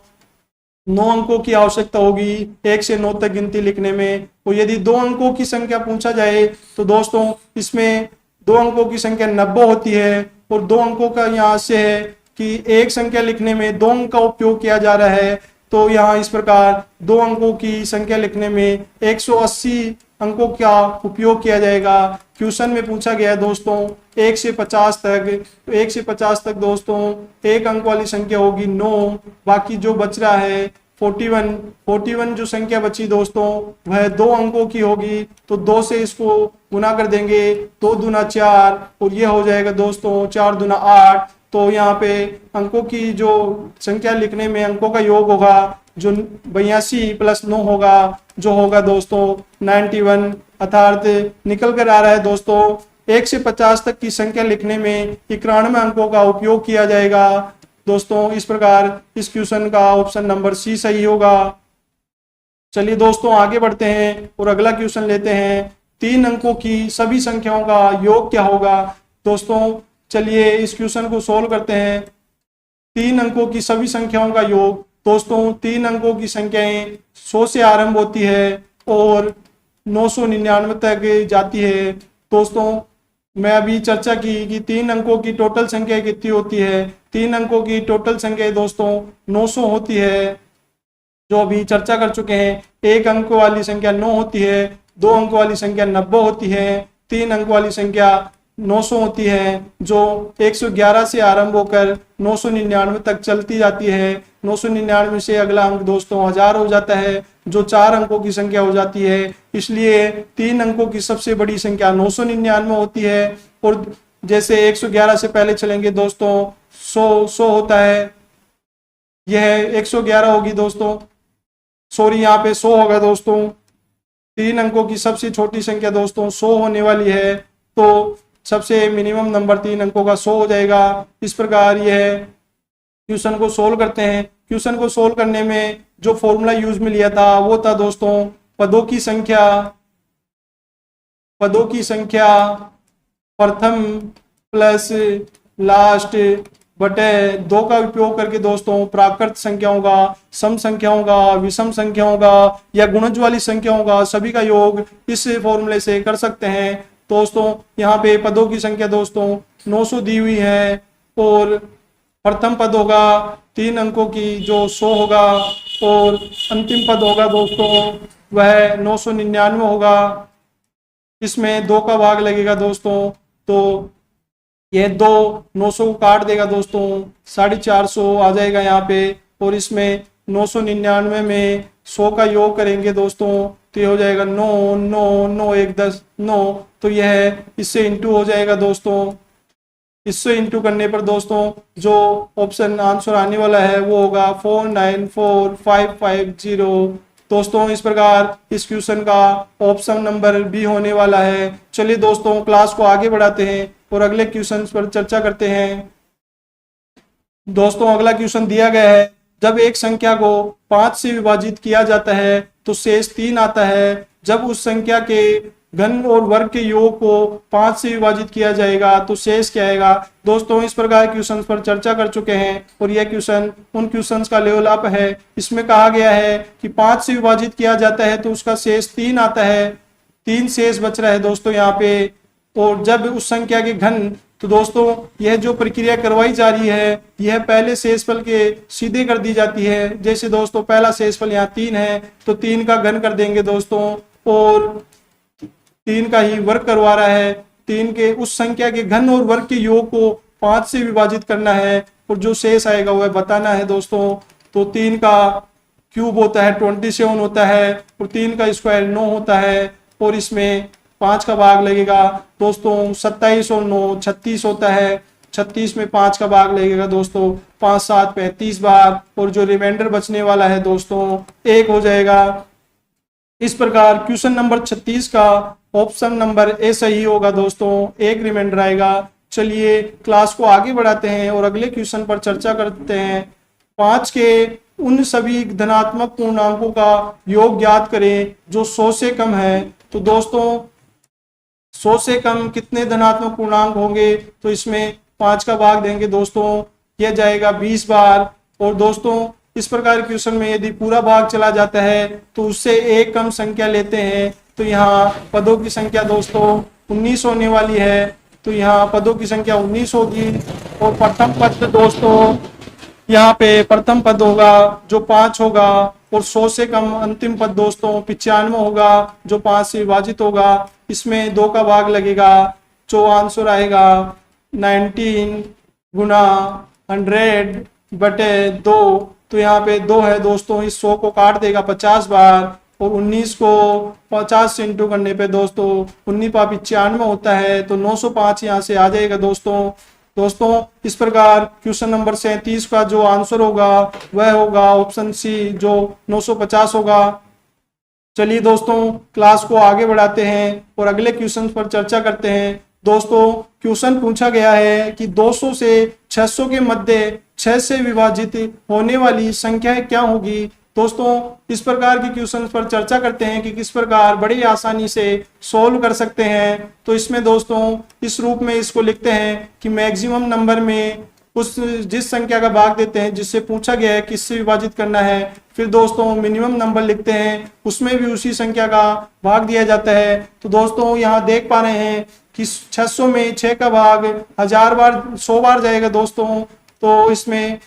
9 अंकों की आवश्यकता होगी 1 से 9 तक गिनती लिखने में। और यदि 2 अंकों की संख्या पूछा जाए तो दोस्तों इसमें 2 अंकों की संख्या 90 होती है और 2 अंकों का यहाँ से है कि एक संख्या लिखने में 2 अंक का उपयोग किया जा रहा है। तो यहाँ इस प्रकार 2 अंकों की संख्या लिखने में 180 अंकों का उपयोग किया जाएगा। क्वेश्चन में पूछा गया है दोस्तों 1 से 50 तक, तो 1 से 50 तक दोस्तों 1 अंक वाली संख्या होगी 9, बाकी जो बच रहा है 41 जो संख्या बची दोस्तों वह 2 अंकों की होगी। तो 2 से इसको गुना कर देंगे, 2 दूना 4 और ये हो जाएगा दोस्तों 4 दूना 8। तो यहाँ पे अंकों की जो संख्या लिखने में अंकों का योग होगा जो 82 + 9 होगा, जो होगा दोस्तों 91। अर्थात निकल कर आ रहा है दोस्तों 1 से 50 तक की संख्या लिखने में 91 अंकों का उपयोग किया जाएगा दोस्तों। इस प्रकार इस क्वेश्चन का ऑप्शन नंबर सी सही होगा। चलिए दोस्तों आगे बढ़ते हैं और अगला क्वेश्चन लेते हैं 3 अंकों की सभी संख्याओं का योग क्या होगा। दोस्तों चलिए इस क्वेश्चन को सोल्व करते हैं। 3 अंकों की सभी संख्याओं का योग दोस्तों 3 अंकों की संख्याएं 100 से आरंभ होती है और 999 तक जाती है। दोस्तों मैं अभी चर्चा की कि 3 अंकों की टोटल संख्या कितनी होती है। 3 अंकों की टोटल संख्या दोस्तों 900 होती है, जो अभी चर्चा कर चुके हैं। 1 अंक वाली संख्या 9 होती है, 2 अंक वाली संख्या 90 होती है, 3 अंक वाली संख्या 900 होती है, जो 111 से आरंभ होकर 999 तक चलती जाती है। 999 से अगला अंक दोस्तों 1000 हो जाता है, जो 4 अंकों की संख्या हो जाती है। इसलिए 3 अंकों की सबसे बड़ी संख्या 999 होती है। और जैसे 111 से पहले चलेंगे दोस्तों 100 होता है, यह 111 होगी दोस्तों, सॉरी यहाँ पे 100 होगा दोस्तों। 3 अंकों की सबसे छोटी संख्या दोस्तों 100 होने वाली है, तो सबसे मिनिमम नंबर 3 अंकों का 100 हो जाएगा। इस प्रकार यह क्वेश्चन को सोल्व करते हैं। क्वेश्चन को सोल्व करने में जो फॉर्मूला यूज में लिया था वो था दोस्तों पदों की संख्या प्रथम प्लस लास्ट बटे 2 का उपयोग करके दोस्तों प्राकृत संख्याओं का, सम संख्याओं का, विषम संख्याओं का या गुणज वाली संख्याओं का सभी का योग इस फॉर्मूले से कर सकते हैं। दोस्तों यहाँ पे पदों की संख्या दोस्तों 900 दी हुई है और प्रथम पद होगा 3 अंकों की जो 100 होगा, और अंतिम पद होगा दोस्तों वह 999 होगा। इसमें 2 का भाग लगेगा दोस्तों, तो ये 2 900 को काट देगा दोस्तों, 450 आ जाएगा यहाँ पे, और इसमें 999 में 100 का योग करेंगे दोस्तों, तो ये हो जाएगा 9 9 9 1 10 9। तो यह इससे इंटू हो जाएगा दोस्तों। इससे इंटू करने पर दोस्तों जो ऑप्शन आंसर आने वाला है वो होगा 494550। दोस्तों इस प्रकार इस क्वेश्चन का ऑप्शन नंबर बी होने वाला है। चलिए दोस्तों क्लास को आगे बढ़ाते हैं और अगले क्वेश्चन पर चर्चा करते हैं। दोस्तों अगला क्वेश्चन दिया गया है, जब एक संख्या को 5 से विभाजित किया जाता है तो शेष 3 आता है। जब उस संख्या के घन और वर्ग के योग को 5 से विभाजित किया जाएगा तो शेष क्या आएगा। दोस्तों इस प्रकार क्वेश्चन पर चर्चा कर चुके हैं और यह क्वेश्चन उन क्वेश्चंस का लेवल अप है। इसमें कहा गया है कि 5 से विभाजित किया जाता है तो उसका शेष 3 आता है, 3 शेष बच रहा है दोस्तों यहाँ पे। और जब उस संख्या के घन, तो दोस्तों यह जो प्रक्रिया करवाई जा रही है यह पहले शेषफल के सीधे कर दी जाती है। जैसे दोस्तों पहला शेषफल यहाँ 3 है तो 3 का घन कर देंगे दोस्तों, और 3 का ही वर्ग करवा रहा है। 3 के उस संख्या के घन और वर्ग के योग को 5 से विभाजित करना है और जो शेष आएगा वह बताना है दोस्तों। तो 3 का क्यूब होता है 27 होता है, और 3 का स्क्वायर 9 होता है, और इसमें 5 का भाग लगेगा दोस्तों। 27 और 9 36 होता है, 36 में 5 का भाग लगेगा दोस्तों, 5 7 35 भाग, और जो रिमाइंडर बचने वाला है दोस्तों 1 हो जाएगा। इस प्रकार क्वेश्चन नंबर 36 का ऑप्शन नंबर ए सही होगा दोस्तों, 1 रिमाइंडर आएगा। चलिए क्लास को आगे बढ़ाते हैं और अगले क्वेश्चन पर चर्चा करते हैं। 5 के उन सभी धनात्मक पूर्णांकों का योग ज्ञात करें जो 100 से कम है। तो दोस्तों 100 से कम कितने धनात्मक पूर्णांक होंगे, तो इसमें 5 का भाग देंगे दोस्तों, यह जाएगा 20 बार। और दोस्तों इस प्रकार क्वेश्चन में यदि पूरा भाग चला जाता है तो उससे एक कम संख्या लेते हैं। तो यहाँ पदों की संख्या दोस्तों 19 होने वाली है, तो यहाँ पदों की संख्या 19 होगी। और प्रथम पद दोस्तों यहाँ पे प्रथम पद होगा जो 5 होगा, और 100 से कम अंतिम पद दोस्तों 95 होगा जो 5 से विभाजित होगा। इसमें 2 का भाग लगेगा, जो आंसर आएगा 19 गुना 100 बटे 2। तो यहाँ पे 2 है दोस्तों, इस 100 को काट देगा 50 बार, और 19 को 50 से इंटू करने पे दोस्तों 19 पाप 95 होता है, तो 905 यहाँ से आ जाएगा दोस्तों इस प्रकार क्वेश्चन नंबर 37 का जो आंसर होगा वह होगा ऑप्शन सी, जो 950 होगा। चलिए दोस्तों क्लास को आगे बढ़ाते हैं और अगले क्वेश्चन पर चर्चा करते हैं। दोस्तों क्वेश्चन पूछा गया है कि 200 से 600 के मध्य 6 से विभाजित होने वाली संख्या क्या होगी। दोस्तों इस प्रकार के क्वेश्चन पर चर्चा करते हैं कि किस प्रकार बड़ी आसानी से सोल्व कर सकते हैं। तो इसमें दोस्तों इस रूप में इसको लिखते हैं कि मैक्सिमम नंबर में उस जिस संख्या का भाग देते हैं जिससे पूछा गया है किससे विभाजित करना है। फिर दोस्तों मिनिमम नंबर लिखते हैं, उसमें भी उसी संख्या का भाग दिया जाता है। तो दोस्तों यहाँ देख पा रहे हैं कि 600 में 6 का भाग 1000 बार 100 बार जाएगा दोस्तों, तो इसमें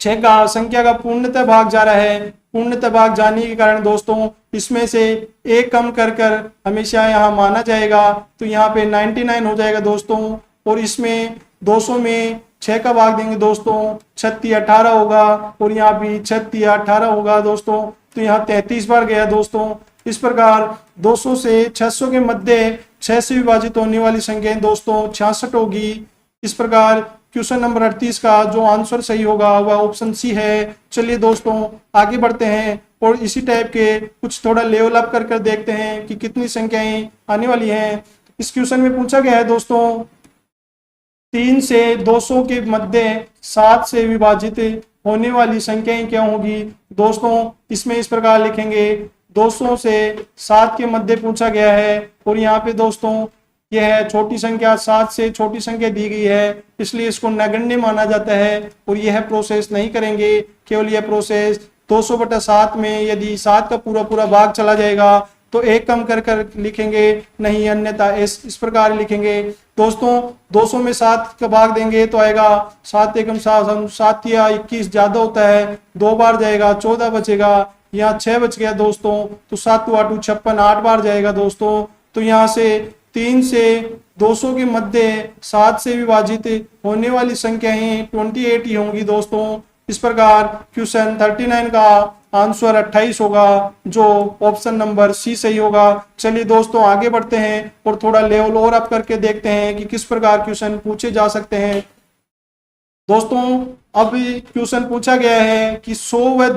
6 का संख्या का पूर्णतः भाग जा रहा है। पूर्णतः भाग जाने के कारण दोस्तों इसमें से एक कम कर हमेशा यहाँ माना जाएगा, तो यहाँ पे 99 हो जाएगा दोस्तों। और इसमें 200 में 6 का भाग देंगे दोस्तों, 36 18 होगा, और यहाँ भी 36 18 होगा दोस्तों, तो यहाँ 33 बार गया दोस्तों। इस प्रकार 200 से 600 के मध्य 6 से विभाजित होने वाली संख्या दोस्तों 66 होगी। इस प्रकार क्वेश्चन नंबर 38 का जो आंसर सही होगा वह ऑप्शन सी है। चलिए दोस्तों आगे बढ़ते हैं और इसी टाइप के कुछ थोड़ा लेवल अप कर देखते हैं कि कितनी संख्याएं आने वाली हैं। इस क्वेश्चन में पूछा गया है दोस्तों 3 से 200 के मध्य 7 से विभाजित होने वाली संख्याएं क्या होगी। दोस्तों इसमें इस प्रकार लिखेंगे, 200 से 7 के मध्य पूछा गया है, और यहाँ पे दोस्तों यह है छोटी संख्या 7 से छोटी संख्या दी गई है, इसलिए इसको नगण्य माना जाता है और यह प्रोसेस नहीं करेंगे। केवल यह प्रोसेस 200/7 में यदि 7 का पूरा भाग चला जाएगा तो एक कम कर कर लिखेंगे, नहीं अन्यथा इस प्रकार लिखेंगे दोस्तों। 200 में 7 का भाग देंगे तो आएगा 7 एकम 7, 7 या 21 ज्यादा होता है, 2 बार जाएगा 14 बचेगा, यहाँ 6 बच गया दोस्तों, तो 7 8 56, 8 बार जाएगा दोस्तों। तो यहाँ से 3 से 200 के मध्य 7 से विभाजित होने वाली संख्याएं 28 ही होंगी दोस्तों। इस प्रकार क्वेश्चन 39 का आंसर 28 होगा, जो ऑप्शन नंबर सी सही होगा। चलिए दोस्तों आगे बढ़ते हैं और थोड़ा लेवल और अप करके देखते हैं कि किस प्रकार क्वेश्चन पूछे जा सकते हैं। दोस्तों अब क्वेश्चन पूछा गया है कि 100 व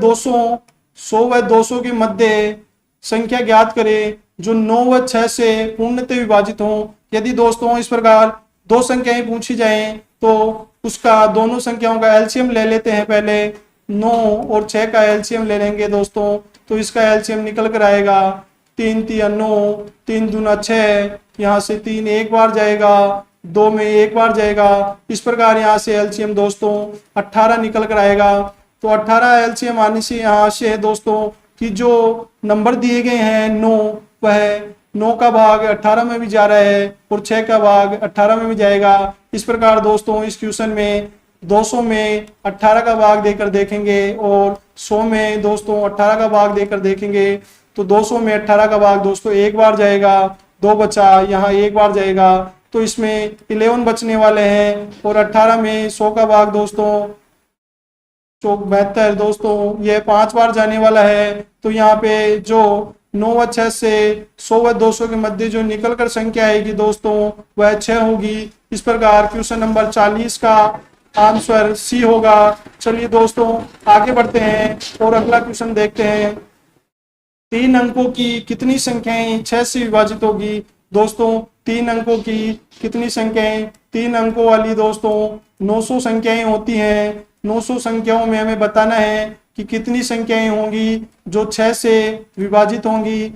200 के मध्य संख्या ज्ञात करें जो 9 व 6 से पूर्णतः विभाजित हो। यदि दोस्तों इस प्रकार दो संख्याएं पूछी जाएं तो उसका दोनों संख्याओं का एलसीएम ले लेते हैं। पहले 9 और 6 का एलसीएम ले लेंगे दोस्तों, तो इसका एलसीएम निकल कर आएगा 3 3 9, 3 दूना 6, यहाँ से 3 एक बार जाएगा, 2 में एक बार जाएगा। इस प्रकार यहाँ से एलसीएम दोस्तों 18 निकल कर आएगा। तो 18 एलसीएम आने से यहाँ से है दोस्तों कि जो नंबर दिए गए हैं 9, वह 9 का भाग 18 में भी जा रहा है और 6 का भाग 18 में भी जाएगा। इस प्रकार दोस्तों इस क्वेश्चन में 200 में 18 का भाग देकर देखेंगे और 100 में दोस्तों 18 का भाग देकर देखेंगे। तो 200 में 18 का भाग दोस्तों एक बार जाएगा, 2 बचा, यहाँ एक बार जाएगा, तो इसमें 11 बचने वाले हैं। और 18 में 100 का भाग दोस्तों 72 दोस्तों ये 5 बार जाने वाला है। तो यहाँ पे जो 9 व 6 से 100 व 200 के मध्य जो निकल कर संख्या आएगी दोस्तों वह 6 होगी। इस प्रकार क्वेश्चन नंबर 40 का आंसर सी होगा। चलिए दोस्तों आगे बढ़ते हैं और अगला क्वेश्चन देखते हैं। 3 अंकों की कितनी संख्याएं 6 से विभाजित होगी। दोस्तों 3 अंकों की कितनी संख्याएं, 3 अंकों वाली दोस्तों 900 संख्याएं होती हैं। 900 संख्याओं में हमें बताना है कि कितनी संख्याएं होंगी जो 6 से विभाजित होंगी।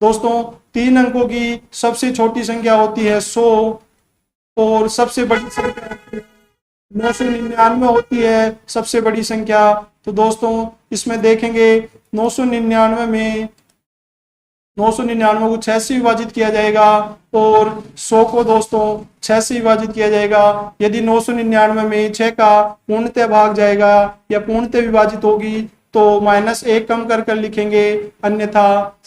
दोस्तों 3 अंकों की सबसे छोटी संख्या होती है 100 और सबसे बड़ी संख्या 999 होती है सबसे बड़ी संख्या। तो दोस्तों इसमें देखेंगे 999 को 6 से विभाजित किया जाएगा और 100 को दोस्तों 6 से विभाजित किया जाएगा। यदि 999 में 6 का पूर्णतः भाग जाएगा या पूर्णतः विभाजित होगी तो -1 कम कर लिखेंगे, अन्यथा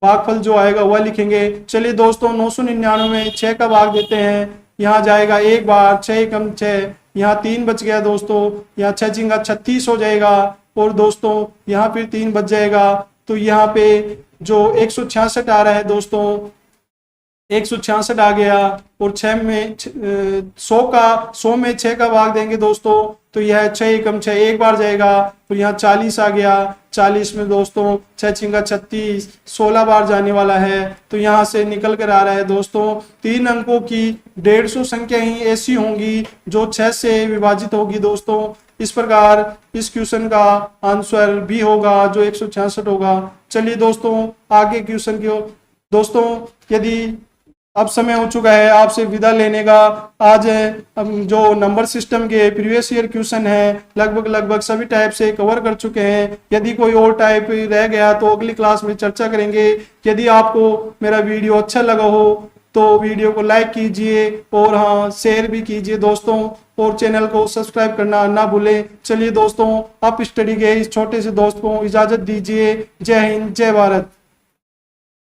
भागफल जो आएगा वह लिखेंगे। चलिए दोस्तों 999 में 6 का भाग देते हैं, यहाँ जाएगा एक बार, 6 कम 6, यहाँ 3 बच गया दोस्तों, यहाँ 6 जिंगा 36 हो जाएगा और दोस्तों यहाँ फिर 3 बच जाएगा। तो यहाँ पे जो 166 आ रहा है दोस्तों 166 आ गया और 6 में 100 में 6 का भाग देंगे दोस्तों तो यह 6 कम 6 एक बार जाएगा, तो यहाँ 40 आ गया। 40 में दोस्तों 6 छिंगा 36, 16 बार जाने वाला है। तो यहाँ से निकल कर आ रहा है दोस्तों 3 अंकों की 150 संख्या ही ऐसी होंगी जो 6 से विभाजित होगी दोस्तों। इस प्रकार इस क्वेश्चन का आंसर भी होगा जो 166 होगा। चलिए दोस्तों आगे क्वेश्चन की ओर। दोस्तों यदि अब समय हो चुका है आपसे विदा लेने का। आज हम जो नंबर सिस्टम के प्रीवियस ईयर क्वेश्चन है लगभग सभी टाइप से कवर कर चुके हैं। यदि कोई और टाइप रह गया तो अगली क्लास में चर्चा करेंगे। यदि आपको मेरा वीडियो अच्छा लगा हो तो वीडियो को लाइक कीजिए और हाँ शेयर भी कीजिए दोस्तों, और चैनल को सब्सक्राइब करना ना भूलें। चलिए दोस्तों आप स्टडी के इस छोटे से दोस्त को इजाजत दीजिए। जय हिंद, जय भारत।